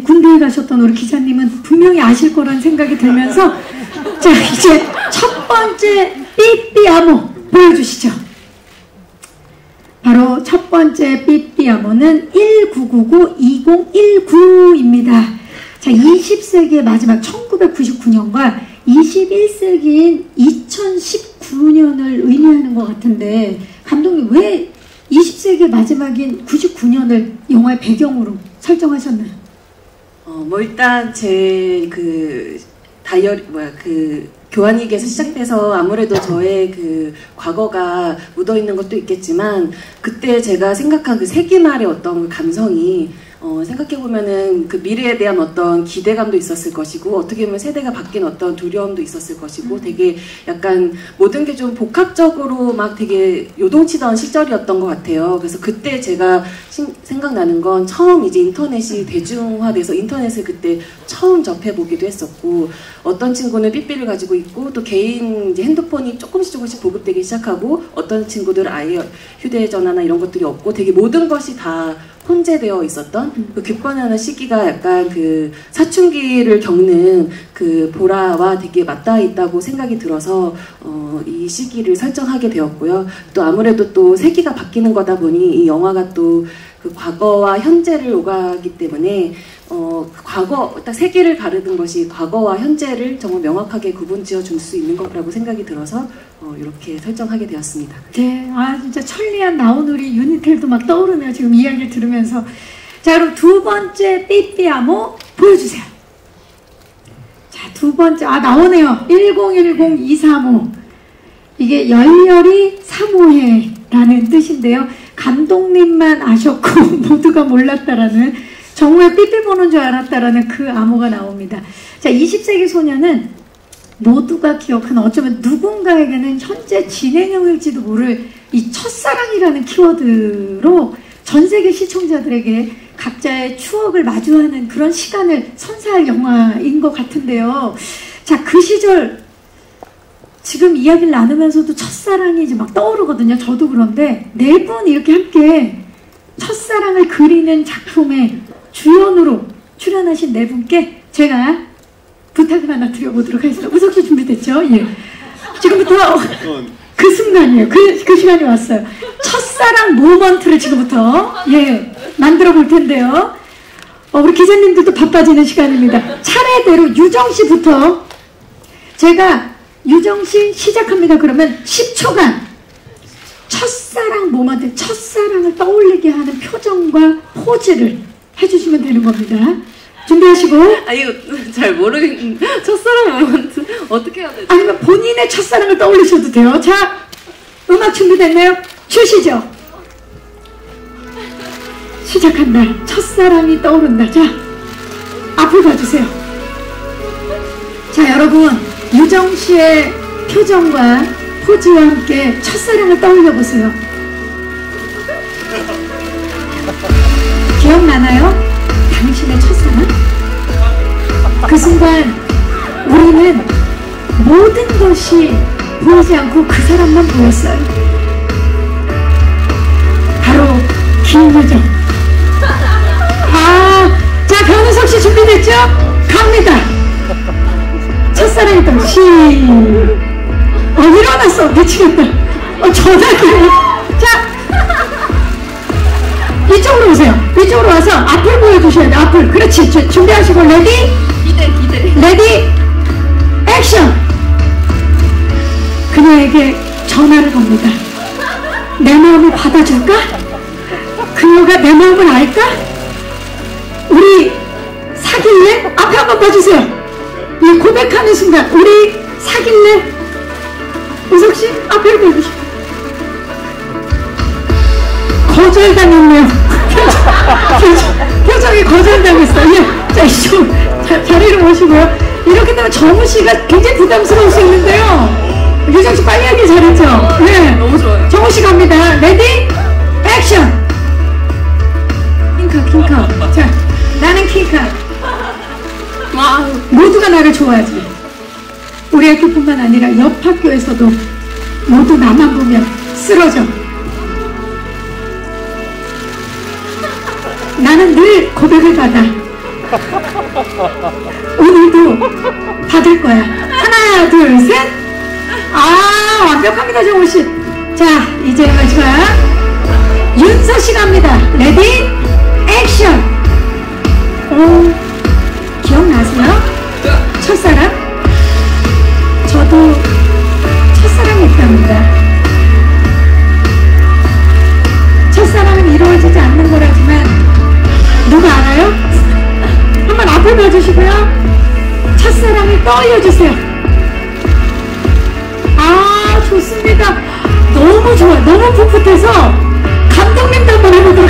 Speaker 1: 군대에 가셨던 우리 기자님은 분명히 아실 거란 생각이 들면서 자, 이제 첫 번째 삐삐 암호 보여주시죠. 바로 첫 번째 삐삐 암호는 1999-2019입니다. 자, 20세기의 마지막 1999년과 21세기인 2019년을 의미하는 것 같은데, 감독님 왜 20세기 인생의 마지막인 99년을 영화의 배경으로 설정하셨나요?
Speaker 5: 뭐 일단 제 다이어리 교환일기에서 시작돼서 아무래도 저의 과거가 묻어 있는 것도 있겠지만, 그때 제가 생각한 세기말의 어떤 감성이 생각해보면은 미래에 대한 어떤 기대감도 있었을 것이고, 어떻게 보면 세대가 바뀐 어떤 두려움도 있었을 것이고, 되게 약간 모든 게 좀 복합적으로 막 되게 요동치던 시절이었던 것 같아요. 그래서 그때 제가 생각나는 건, 처음 이제 인터넷이 대중화돼서 인터넷을 그때 처음 접해보기도 했었고, 어떤 친구는 삐삐를 가지고 있고, 또 개인 이제 핸드폰이 조금씩 보급되기 시작하고, 어떤 친구들은 아예 휴대전화나 이런 것들이 없고, 되게 모든 것이 다 혼재되어 있었던 급변하는 시기가 약간 사춘기를 겪는 보라와 되게 맞닿아 있다고 생각이 들어서 이 시기를 설정하게 되었고요. 또 아무래도 또 세기가 바뀌는 거다 보니 이 영화가 또 과거와 현재를 오가기 때문에 과거, 딱 세기를 가르는 것이 과거와 현재를 정말 명확하게 구분지어 줄 수 있는 거라고 생각이 들어서 이렇게 설정하게 되었습니다.
Speaker 1: 네, 진짜 천리안 나온우리 유니텔도 막 떠오르네요. 지금 이야기를 들으면서. 자, 그럼 두 번째 삐삐아모 보여주세요. 자, 두 번째, 나오네요. 1010235. 이게 열렬히 사모해라는 뜻인데요. 감독님만 아셨고 모두가 몰랐다라는, 정말 삐삐 보는 줄 알았다라는 그 암호가 나옵니다. 자, 20세기 소녀는 모두가 기억하는, 어쩌면 누군가에게는 현재 진행형일지도 모를 이 첫사랑이라는 키워드로 전 세계 시청자들에게 각자의 추억을 마주하는 그런 시간을 선사할 영화인 것 같은데요. 자, 그 시절 지금 이야기를 나누면서도 첫사랑이 이제 막 떠오르거든요. 저도 그런데 네 분 이렇게 함께 첫사랑을 그리는 작품의 주연으로 출연하신 네 분께 제가 부탁을 하나 드려보도록 하겠습니다. 우석 씨 준비됐죠? 예. 지금부터 그 순간이에요. 그 시간이 왔어요. 첫사랑 모먼트를 지금부터 만들어 볼 텐데요. 우리 기자님들도 바빠지는 시간입니다. 차례대로 유정 씨부터, 제가 유정 씨 시작합니다. 그러면 10초간 첫사랑 모먼트, 첫사랑을 떠올리게 하는 표정과 포즈를 해주시면 되는 겁니다. 준비하시고.
Speaker 5: 이거 잘 모르겠는데, 첫사랑 모먼트 어떻게 해야 되지?
Speaker 1: 아니면 본인의 첫사랑을 떠올리셔도 돼요. 자, 음악 준비됐나요? 주시죠. 시작한다. 첫사랑이 떠오른다. 자, 앞을 봐주세요. 자, 여러분, 유정 씨의 표정과 포즈와 함께 첫사랑을 떠올려 보세요. 기억나나요? 당신의 첫사랑? 그 순간 우리는 모든 것이 보이지 않고 그 사람만 보였어요. 바로 김유정. 자, 변우석 씨 준비됐죠? 갑니다. 첫사랑이 또 일어났어. 미치겠다. 전화기를. 자, 이쪽으로 오세요. 이쪽으로 와서 앞을 보여주셔야 돼요. 앞을. 그렇지. 준비하시고 레디? 기대. 레디? 액션! 그녀에게 전화를 겁니다. 내 마음을 받아줄까? 그녀가 내 마음을 알까? 우리 사귈래? 앞에 한번 봐주세요. 이 고백하는 순간 우리 사귈래? 우석씨 앞에 보여주시고. 거절당했네요. 표정이 거절당했어요. 자, 이쪽 자리로 모시고요. 이렇게 되면 정우씨가 굉장히 부담스러울 수 있는데요. 유정씨 빨리 하길 잘했죠? 네,
Speaker 5: 너무 좋아요.
Speaker 1: 정우씨 갑니다. 레디? 액션! 킹카. 자, 나는 킹카. 모두가 나를 좋아하지. 우리 학교뿐만 아니라 옆 학교에서도 모두 나만 보면 쓰러져. 나는 늘 고백을 받아. 오늘도 받을 거야. 하나, 둘, 셋. 완벽합니다, 정우씨. 자, 이제 마지막 윤서씨 갑니다. 레디? 액션! 기억나세요? 첫사랑? 저도 첫사랑했답니다. 첫사랑을 잡아주시고요. 첫사랑을 떠올려주세요. 아, 좋습니다. 너무 좋아요. 너무 풋풋해서 감독님도 한번 해보도록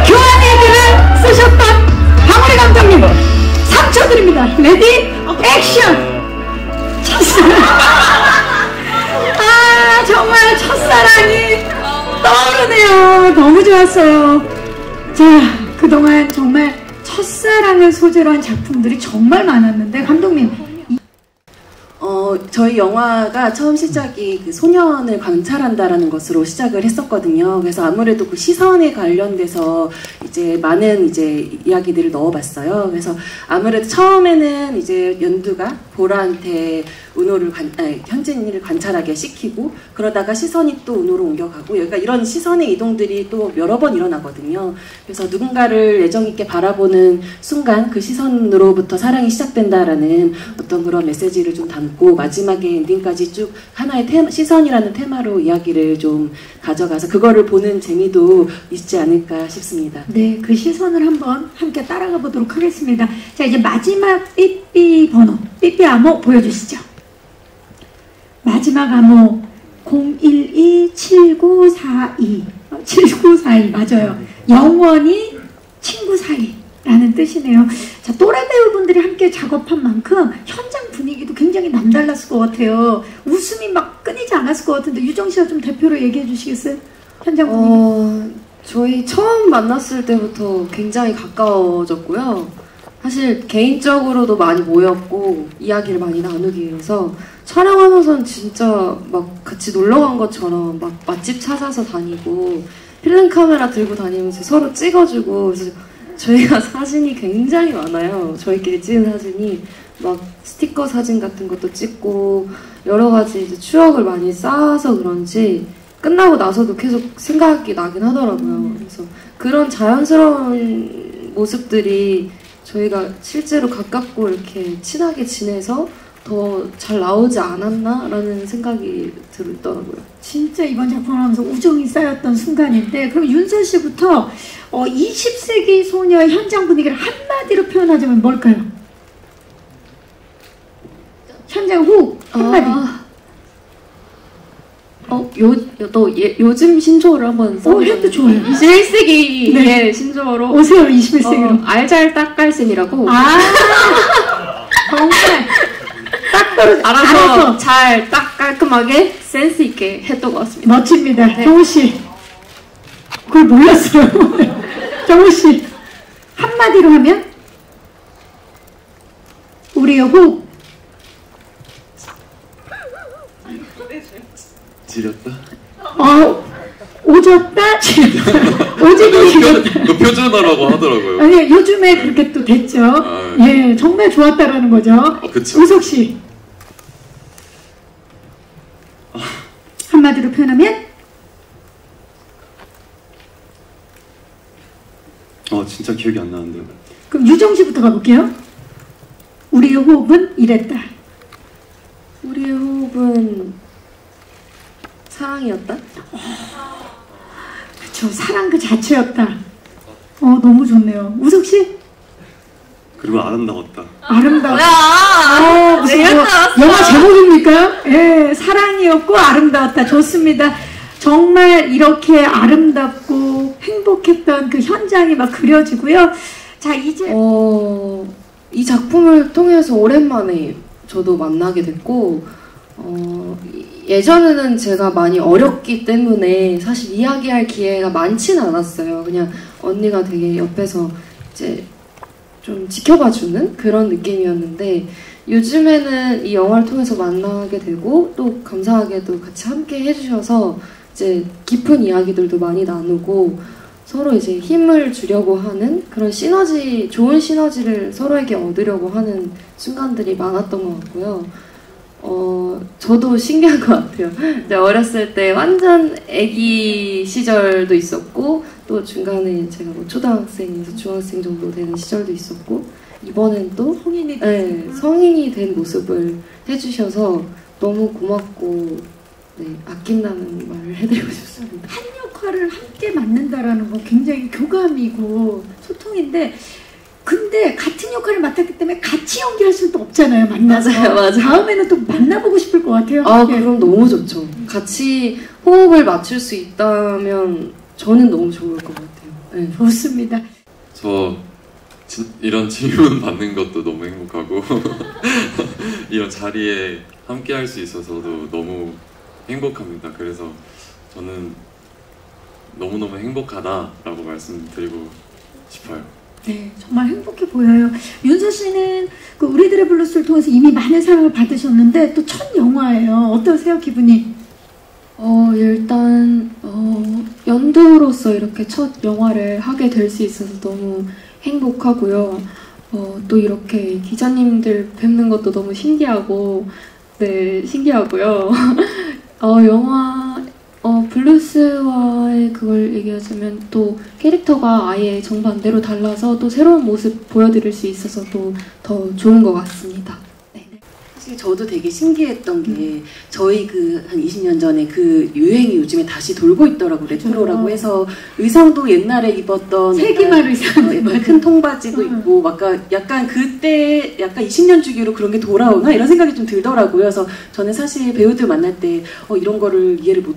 Speaker 1: 교환 얘기를 쓰셨던 방울이 감독님 3초 드립니다. 레디 액션. 첫사랑. 아, 정말 첫사랑이 떠오르네요. 너무 좋았어요. 자, 그동안 정말 첫사랑을 소재로 한 작품들이 정말 많았는데 감독님,
Speaker 5: 저희 영화가 처음 시작이 그 소년을 관찰한다라는 것으로 시작을 했었거든요. 그래서 아무래도 그 시선에 관련돼서 이제 많은 이제 이야기들을 넣어봤어요. 그래서 아무래도 처음에는 이제 연두가 보라한테 현진이를 관찰하게 시키고, 그러다가 시선이 또 은호로 옮겨가고, 그러니까 이런 시선의 이동들이 또 여러 번 일어나거든요. 그래서 누군가를 애정있게 바라보는 순간 그 시선으로부터 사랑이 시작된다라는 어떤 그런 메시지를 좀 담고, 마지막에 엔딩까지 쭉 하나의 시선이라는 테마로 이야기를 좀 가져가서 그거를 보는 재미도 있지 않을까 싶습니다.
Speaker 1: 네, 그 시선을 한번 함께 따라가 보도록 하겠습니다. 자, 이제 마지막 삐삐 번호, 삐삐 암호 보여주시죠. 마지막 암호 012-7942. 7942 맞아요. 영원히 친구 사이라는 뜻이네요. 자, 또래 배우분들이 함께 작업한 만큼 현장 분위기도 굉장히 남달랐을 것 같아요. 웃음이 막 끊이지 않았을 것 같은데 유정 씨가 좀 대표로 얘기해 주시겠어요? 현장 분위기.
Speaker 2: 저희 처음 만났을 때부터 굉장히 가까워졌고요. 사실 개인적으로도 많이 모였고 이야기를 많이 나누기 위해서 촬영하면서는 진짜 막 같이 놀러 간 것처럼 막 맛집 찾아서 다니고 필름 카메라 들고 다니면서 서로 찍어주고, 그래서 저희가 사진이 굉장히 많아요. 저희끼리 찍은 사진이 막 스티커 사진 같은 것도 찍고 여러 가지 이제 추억을 많이 쌓아서 그런지 끝나고 나서도 계속 생각이 나긴 하더라고요. 그래서 그런 자연스러운 모습들이 저희가 실제로 가깝고 이렇게 친하게 지내서 더 잘 나오지 않았나라는 생각이 들더라고요.
Speaker 1: 진짜 이번 작품을 하면서 우정이 쌓였던 순간인데, 그럼 윤서 씨부터 20세기 소녀의 현장 분위기를 한마디로 표현하자면 뭘까요? 현장 후 한마디.
Speaker 2: 요즘 신조어를 한번 써보면
Speaker 1: 해도 좋아요.
Speaker 2: 21세기의
Speaker 1: 네.
Speaker 2: 신조어로
Speaker 1: 오세요. 21세기로.
Speaker 2: 알잘딱깔센이라고.
Speaker 1: 정말
Speaker 2: 딱 알아서 잘 딱 깔끔하게 센스 있게 했던 것 같습니다.
Speaker 1: 멋집니다.
Speaker 2: 네.
Speaker 1: 정우 씨, 그걸 몰랐어요. 정우 씨, 한마디로 하면 우리의 호흡.
Speaker 4: 지렸다?
Speaker 1: 오졌다, 지렸다. 오지기 지렸다.
Speaker 4: 그 표준어라고 하더라고요.
Speaker 1: 아니, 요즘에 그렇게 또 됐죠. 예, 정말 좋았다라는 거죠.
Speaker 4: 그쵸.
Speaker 1: 우석 씨, 한마디로 표현하면?
Speaker 3: 진짜 기억이 안 나는데요.
Speaker 1: 그럼 유정 씨부터 가볼게요. 우리의 호흡은 이랬다.
Speaker 2: 우리의 호흡은 사랑이었다?
Speaker 1: 그쵸, 사랑 그 자체였다. 너무 좋네요. 우석 씨?
Speaker 3: 그리고 아름다웠다.
Speaker 1: 아름다웠다. 무슨 영화 제목입니까? 예, 사랑이었고 아름다웠다. 좋습니다. 정말 이렇게 아름답고 행복했던 그 현장이 막 그려지고요. 자, 이제
Speaker 2: 이 작품을 통해서 오랜만에 저도 만나게 됐고, 예전에는 제가 많이 어렸기 때문에 사실 이야기할 기회가 많지는 않았어요. 그냥 언니가 되게 옆에서 이제 좀 지켜봐주는 그런 느낌이었는데, 요즘에는 이 영화를 통해서 만나게 되고 또 감사하게도 같이 함께 해주셔서 이제 깊은 이야기들도 많이 나누고 서로 이제 힘을 주려고 하는 그런 시너지, 좋은 시너지를 서로에게 얻으려고 하는 순간들이 많았던 것 같고요. 저도 신기한 것 같아요. 이제 어렸을 때 완전 아기 시절도 있었고, 또 중간에 제가 뭐 초등학생에서 중학생 정도 되는 시절도 있었고, 이번엔 또 성인이 된 모습을 해주셔서 너무 고맙고, 아낀다는 말을 해드리고 싶습니다.
Speaker 1: 한 역할을 함께 맡는다라는 건 굉장히 교감이고 소통인데, 근데 같은 역할을 맡았기 때문에 같이 연기할 수도 없잖아요. 만나서.
Speaker 2: 맞아요.
Speaker 1: 다음에는 또 만나보고 싶을 것 같아요.
Speaker 2: 아,
Speaker 1: 예.
Speaker 2: 그럼 너무 좋죠. 같이 호흡을 맞출 수 있다면 저는 너무 좋을 것 같아요. 네.
Speaker 1: 좋습니다.
Speaker 4: 저 이런 질문 받는 것도 너무 행복하고 이런 자리에 함께 할 수 있어서도 너무 행복합니다. 그래서 저는 너무너무 행복하다라고 말씀드리고 싶어요.
Speaker 1: 네, 정말 행복해 보여요. 윤서 씨는 그 우리들의 블루스를 통해서 이미 많은 사랑을 받으셨는데 또 첫 영화예요. 어떠세요, 기분이?
Speaker 6: 일단 연두로서 이렇게 첫 영화를 하게 될 수 있어서 너무 행복하고요. 또 이렇게 기자님들 뵙는 것도 너무 신기하고, 네, 신기하고요. 영화 블루스와의 그걸 얘기하자면 또 캐릭터가 아예 정반대로 달라서 또 새로운 모습 보여드릴 수 있어서 또 더 좋은 것 같습니다. 네.
Speaker 5: 사실 저도 되게 신기했던 게 저희 그 한 20년 전에 그 유행이 요즘에 다시 돌고 있더라고. 레트로라고 해서 의상도 옛날에 입었던
Speaker 1: 세기말 의상
Speaker 5: 약간 큰 통바지도 있고 약간 그때 약간 20년 주기로 그런 게 돌아오나 이런 생각이 좀 들더라고요. 그래서 저는 사실 배우들 만날 때 이런 거를 이해를 못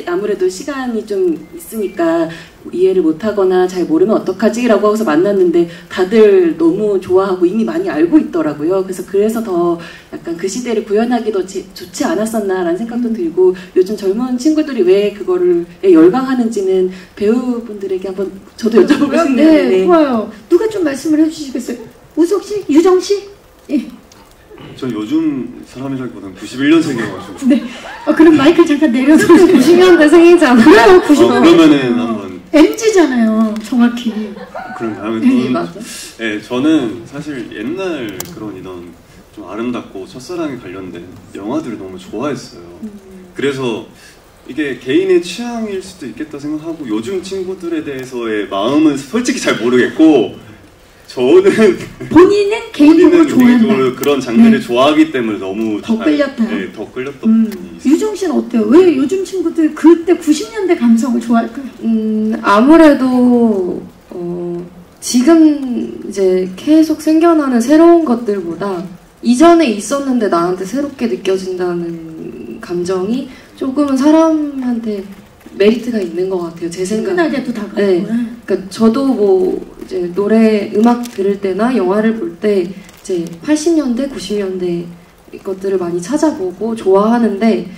Speaker 5: 아무래도 시간이 좀 있으니까 이해를 못하거나 잘 모르면 어떡하지? 라고 하고서 만났는데 다들 너무 좋아하고 이미 많이 알고 있더라고요. 그래서 더 약간 그 시대를 구현하기도 좋지 않았었나라는 생각도 들고 요즘 젊은 친구들이 왜 그거를 열광하는지는 배우분들에게 한번 저도 여쭤보고 싶네요.
Speaker 1: 네, 좋아요. 누가 좀 말씀을 해주시겠어요? 우석 씨? 유정 씨? 예.
Speaker 3: 전 요즘 사람이라기보다는 91년생이어가지고.
Speaker 1: 네. 그럼 마이크 잠깐 내려서
Speaker 2: 90년대생이잖아요.
Speaker 1: 그래요, 90년대.
Speaker 3: 그러면은 한번.
Speaker 1: MZ잖아요, 정확히.
Speaker 3: 그런가요?
Speaker 1: 네,
Speaker 2: 맞아.
Speaker 3: 네, 저는 사실 옛날 그런 이런 좀 아름답고 첫사랑에 관련된 영화들을 너무 좋아했어요. 그래서 이게 개인의 취향일 수도 있겠다 생각하고 요즘 친구들에 대해서의 마음은 솔직히 잘 모르겠고 저는
Speaker 1: 본인은 개인적으로 좋아한다.
Speaker 3: 개인적으로 그런 장르를 좋아하기 때문에 너무
Speaker 1: 더 끌렸다.
Speaker 3: 네, 더 끌렸던 부분이 있어요.
Speaker 1: 유정 씨는 어때요? 왜 요즘 친구들 그때 90년대 감성을 좋아할까요?
Speaker 2: 아무래도 지금 이제 계속 생겨나는 새로운 것들보다 이전에 있었는데 나한테 새롭게 느껴진다는 감정이 조금은 사람한테 메리트가 있는 것 같아요. 제 생각에.
Speaker 1: 친근하게도 다가오고.
Speaker 2: 네. 그러니까 저도 뭐 이제 노래 음악 들을 때나 영화를 볼 때 이제 80년대, 90년대 것들을 많이 찾아보고 좋아하는데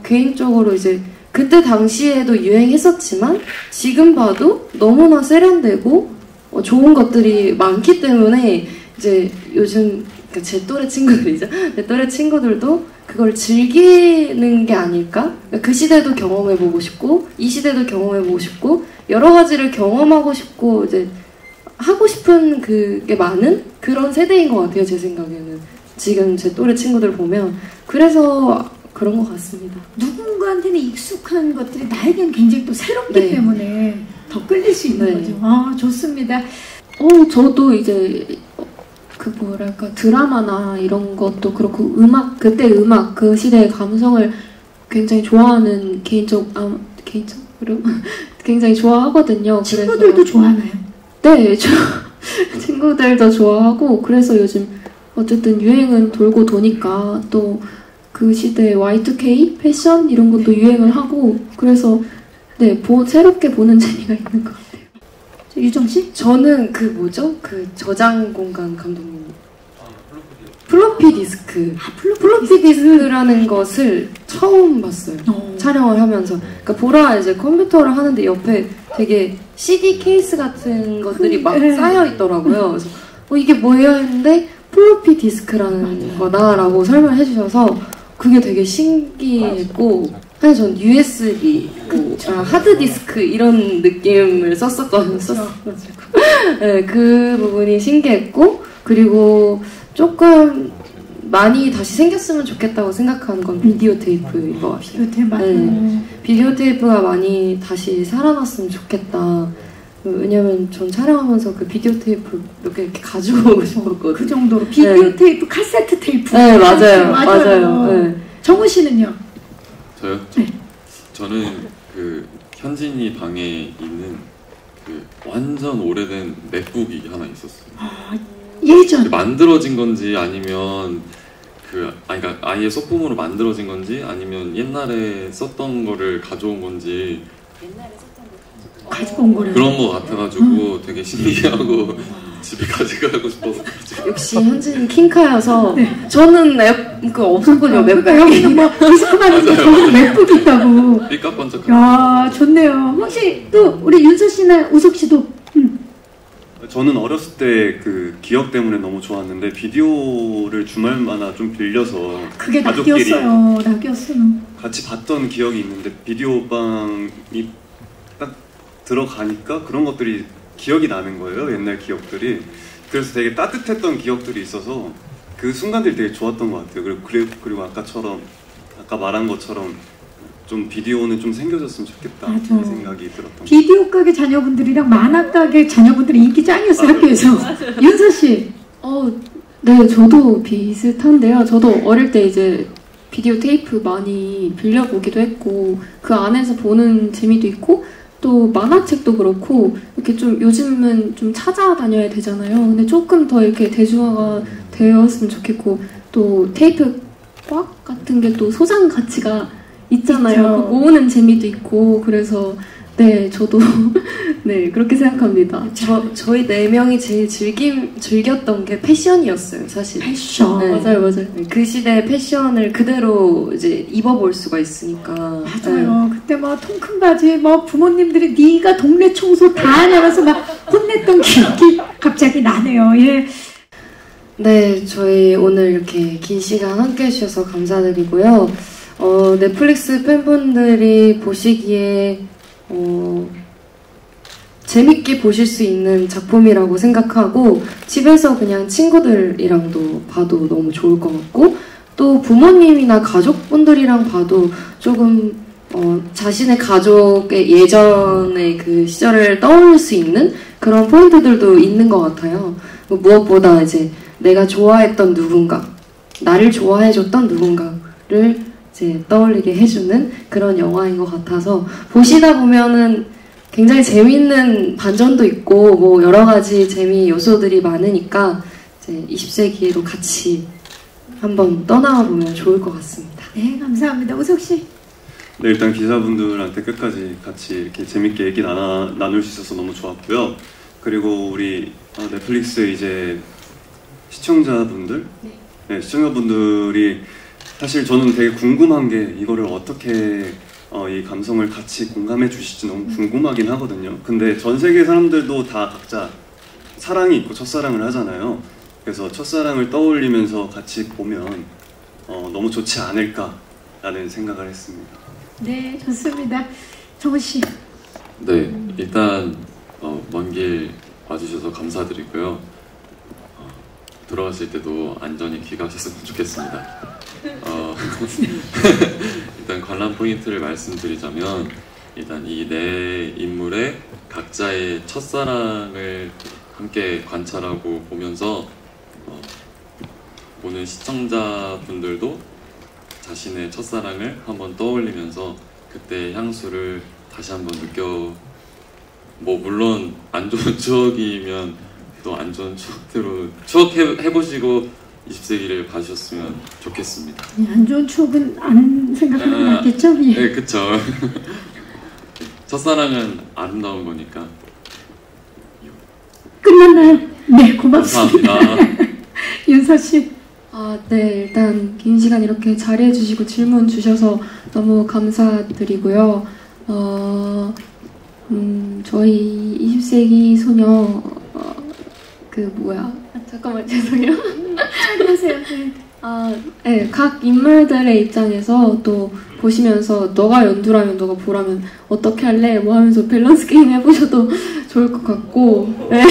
Speaker 2: 개인적으로 이제 그때 당시에도 유행했었지만 지금 봐도 너무나 세련되고 좋은 것들이 많기 때문에 이제 요즘 그러니까 제 또래 친구들이죠. 제 또래 친구들도 그걸 즐기는 게 아닐까? 그러니까 그 시대도 경험해보고 싶고 이 시대도 경험해보고 싶고 여러 가지를 경험하고 싶고 이제 하고 싶은 그게 많은 그런 세대인 것 같아요. 제 생각에는 지금 제 또래 친구들 보면 그래서 그런 것 같습니다.
Speaker 1: 누군가한테는 익숙한 것들이 나에겐 굉장히 또 새롭기
Speaker 2: 네.
Speaker 1: 때문에 더 끌릴 수 있는
Speaker 2: 네.
Speaker 1: 거죠. 아, 좋습니다.
Speaker 6: 저도 이제 그 뭐랄까 드라마나 이런 것도 그렇고 음악 그때 음악 그 시대의 감성을 굉장히 좋아하는 개인적으로 굉장히 좋아하거든요.
Speaker 1: 친구들도
Speaker 6: 그래서,
Speaker 1: 좋아하나요?
Speaker 6: 네, 친구들도 좋아하고 그래서 요즘 어쨌든 유행은 돌고 도니까 또 그 시대의 Y2K 패션 이런 것도 유행을 하고 그래서 네 새롭게 보는 재미가 있는 것 같아요.
Speaker 1: 유정 씨?
Speaker 2: 저는 그 뭐죠? 그 저장 공간 감독님 플로피 디스크 플로피 디스크라는 것을 처음 봤어요. 촬영을 하면서 그러니까 보라 이제 컴퓨터를 하는데 옆에 되게 CD 케이스 같은 것들이 막 쌓여 있더라고요. 그래서 이게 뭐예요 했는데 플로피 디스크라는 거다라고 설명해 주셔서 그게 되게 신기했고 사실 전 USB, 하드디스크 이런 느낌을 썼었거든요. 네, 그 부분이 신기했고 그리고 조금 많이 다시 생겼으면 좋겠다고 생각하는 건 비디오 테이프인 것 같아요.
Speaker 1: 비디오 테이프
Speaker 2: 네, 비디오 테이프가 많이 다시 살아났으면 좋겠다. 왜냐면 전 촬영하면서 그 비디오 테이프 몇 개 이렇게 가지고 오고 싶었거든요.
Speaker 1: 그 정도로 비디오 테이프, 카세트 테이프.
Speaker 2: 네, 맞아요. 네.
Speaker 1: 정우 씨는요?
Speaker 4: 저요?
Speaker 1: 네.
Speaker 4: 저는 그 현진이 방에 있는 그 완전 오래된 맥북이 하나 있었어요.
Speaker 1: 예전
Speaker 4: 만들어진 건지 아니면 그러니까 아예 소품으로 만들어진 건지 아니면 옛날에 썼던 거를 가져온 건지
Speaker 1: 가지고 온 거래요.
Speaker 4: 그런 거 같아가지고 되게 신기하고 집에 가져가고 싶어서
Speaker 2: 역시 현진이 킹카여서
Speaker 1: 네.
Speaker 2: 저는 그 없었거든요.
Speaker 1: 그러니까 여기는 뭐 디스크만인데 저기는 맥북이 있다고.
Speaker 4: 삐까뻔쩍.
Speaker 1: 야, 좋네요. 혹시 또 우리 윤서 씨나 우석 씨도
Speaker 3: 저는 어렸을 때 그 기억 때문에 너무 좋았는데 비디오를 주말마다 좀 빌려서
Speaker 1: 그게
Speaker 3: 가족끼리
Speaker 1: 낙이었어요.
Speaker 3: 같이 봤던 기억이 있는데 비디오방이 딱 들어가니까 그런 것들이 기억이 나는 거예요. 옛날 기억들이. 그래서 되게 따뜻했던 기억들이 있어서 그 순간들이 되게 좋았던 것 같아요. 그리고 아까 말한 것처럼 좀 비디오는 좀 생겨졌으면 좋겠다
Speaker 1: 맞아.
Speaker 3: 이 생각이 들었던
Speaker 1: 비디오 가게 자녀분들이랑 만화 가게 자녀분들이 인기 짱이었어요. 학교에서. 윤서 씨.
Speaker 6: 네, 저도 비슷한데요. 저도 어릴 때 이제 비디오 테이프 많이 빌려보기도 했고 그 안에서 보는 재미도 있고 또 만화책도 그렇고 이렇게 좀 요즘은 좀 찾아다녀야 되잖아요. 근데 조금 더 이렇게 대중화가 되었으면 좋겠고 또 테이프 꽉 같은 게 또 소장 가치가 있잖아요.
Speaker 1: 있죠.
Speaker 6: 그 모으는 재미도 있고 그래서 네, 저도 네, 그렇게 생각합니다.
Speaker 2: 저희 4명이 제일 즐겼던 게 패션이었어요, 사실.
Speaker 1: 패션.
Speaker 2: 네.
Speaker 6: 맞아요.
Speaker 2: 그 시대의 패션을 그대로 이제 입어볼 수가 있으니까.
Speaker 1: 맞아요. 그때 뭐 통큰 바지 뭐 부모님들이 네가 동네 청소 다 하냐면서 막 혼냈던 기억이 갑자기 나네요. 예.
Speaker 2: 네, 저희 오늘 이렇게 긴 시간 함께 해주셔서 감사드리고요. 넷플릭스 팬분들이 보시기에 재밌게 보실 수 있는 작품이라고 생각하고 집에서 그냥 친구들이랑도 봐도 너무 좋을 것 같고 또 부모님이나 가족분들이랑 봐도 조금 자신의 가족의 예전의 그 시절을 떠올릴 수 있는 그런 포인트들도 있는 것 같아요. 무엇보다 이제 내가 좋아했던 누군가, 나를 좋아해줬던 누군가를 이제 떠올리게 해주는 그런 영화인 것 같아서 보시다 보면은 굉장히 재밌는 반전도 있고 뭐 여러 가지 재미 요소들이 많으니까 이제 20세기로 같이 한번 떠나보면 좋을 것 같습니다.
Speaker 1: 네, 감사합니다. 우석 씨.
Speaker 3: 네, 일단 기자분들한테 끝까지 같이 이렇게 재밌게 얘기 나눌 수 있어서 너무 좋았고요. 그리고 우리 넷플릭스 이제 시청자분들, 네, 시청자분들이 사실 저는 되게 궁금한 게 이거를 어떻게 이 감성을 같이 공감해 주실지 너무 궁금하긴 하거든요. 근데 전 세계 사람들도 다 각자 사랑이 있고 첫사랑을 하잖아요. 그래서 첫사랑을 떠올리면서 같이 보면 너무 좋지 않을까라는 생각을 했습니다.
Speaker 1: 네, 좋습니다. 정우 씨.
Speaker 4: 네, 일단 먼 길 와주셔서 감사드리고요. 돌아가실 때도 안전히 귀가하셨으면 좋겠습니다. 일단 관람 포인트를 말씀드리자면 일단 이 네 인물의 각자의 첫사랑을 함께 관찰하고 보면서 보는 시청자분들도 자신의 첫사랑을 한번 떠올리면서 그때의 향수를 다시 한번 뭐 물론 안 좋은 추억이면 또 안 좋은 추억대로 추억해보시고 20세기를 봐주셨으면 좋겠습니다.
Speaker 1: 안 좋은 추억은 안 생각하는 게 맞겠죠? 예.
Speaker 4: 네, 그쵸. 첫사랑은 아름다운 거니까.
Speaker 1: 끝났나요? 네, 고맙습니다.
Speaker 4: 감사합니다.
Speaker 1: 윤서 씨.
Speaker 6: 네, 일단 긴 시간 이렇게 자리해 주시고 질문 주셔서 너무 감사드리고요. 저희 20세기 소녀 잠깐만 죄송해요.
Speaker 1: 안녕하세요.
Speaker 6: 네, 각 인물들의 입장에서 또 보시면서 너가 연두라면 너가 보라면 어떻게 할래? 뭐 하면서 밸런스 게임 해보셔도 좋을 것 같고 네.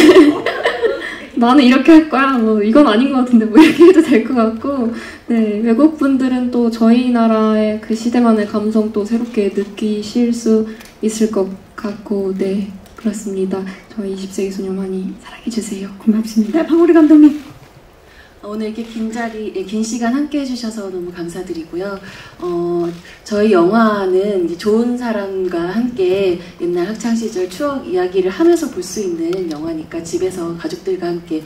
Speaker 6: 나는 이렇게 할 거야. 뭐 이건 아닌 것 같은데 뭐 이렇게 해도 될 것 같고 네, 외국 분들은 또 저희 나라의 그 시대만의 감성 또 새롭게 느끼실 수 있을 것 같고 네, 그렇습니다. 저희 20세기 소녀 많이 사랑해주세요.
Speaker 1: 고맙습니다. 방우리 감독님.
Speaker 5: 오늘 이렇게 긴 시간 함께 해주셔서 너무 감사드리고요. 저희 영화는 이제 좋은 사람과 함께 옛날 학창시절 추억 이야기를 하면서 볼 수 있는 영화니까 집에서 가족들과 함께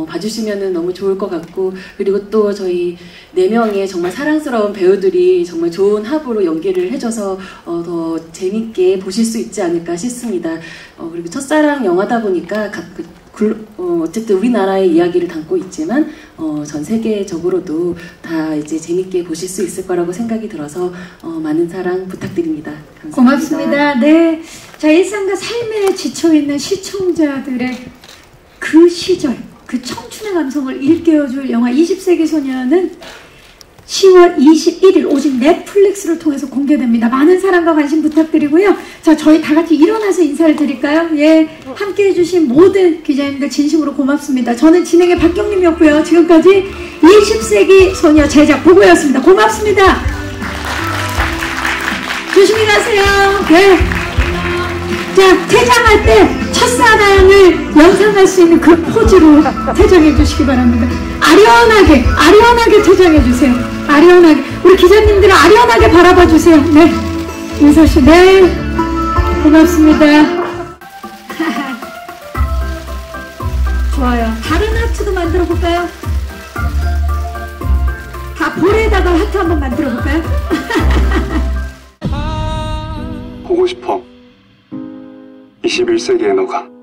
Speaker 5: 봐주시면 너무 좋을 것 같고, 그리고 또 저희 4명의 정말 사랑스러운 배우들이 정말 좋은 합으로 연기를 해줘서 더 재밌게 보실 수 있지 않을까 싶습니다. 그리고 첫사랑 영화다 보니까 어쨌든 우리나라의 이야기를 담고 있지만 전 세계적으로도 다 이제 재밌게 보실 수 있을 거라고 생각이 들어서 많은 사랑 부탁드립니다. 감사합니다.
Speaker 1: 고맙습니다. 네, 자, 일상과 삶에 지쳐있는 시청자들의 그 시절, 그 청춘의 감성을 일깨워줄 영화 20세기 소녀는 10월 21일 오직 넷플릭스를 통해서 공개됩니다. 많은 사랑과 관심 부탁드리고요. 자, 저희 다 같이 일어나서 인사를 드릴까요? 예, 함께 해주신 모든 기자님들 진심으로 고맙습니다. 저는 진행의 박경림이었고요. 지금까지 20세기 소녀 제작 보고였습니다. 고맙습니다. 조심히 가세요. 네. 자, 퇴장할 때 첫사랑을 연상할 수 있는 그 포즈로 퇴장해 주시기 바랍니다. 아련하게 퇴장해 주세요. 아련하게. 우리 기자님들은 아련하게 바라봐 주세요. 네. 윤서씨, 네. 고맙습니다. 좋아요. 다른 하트도 만들어 볼까요? 다 볼에다가 하트 한번 만들어 볼까요?
Speaker 7: 보고 싶어. 21세기의 너가.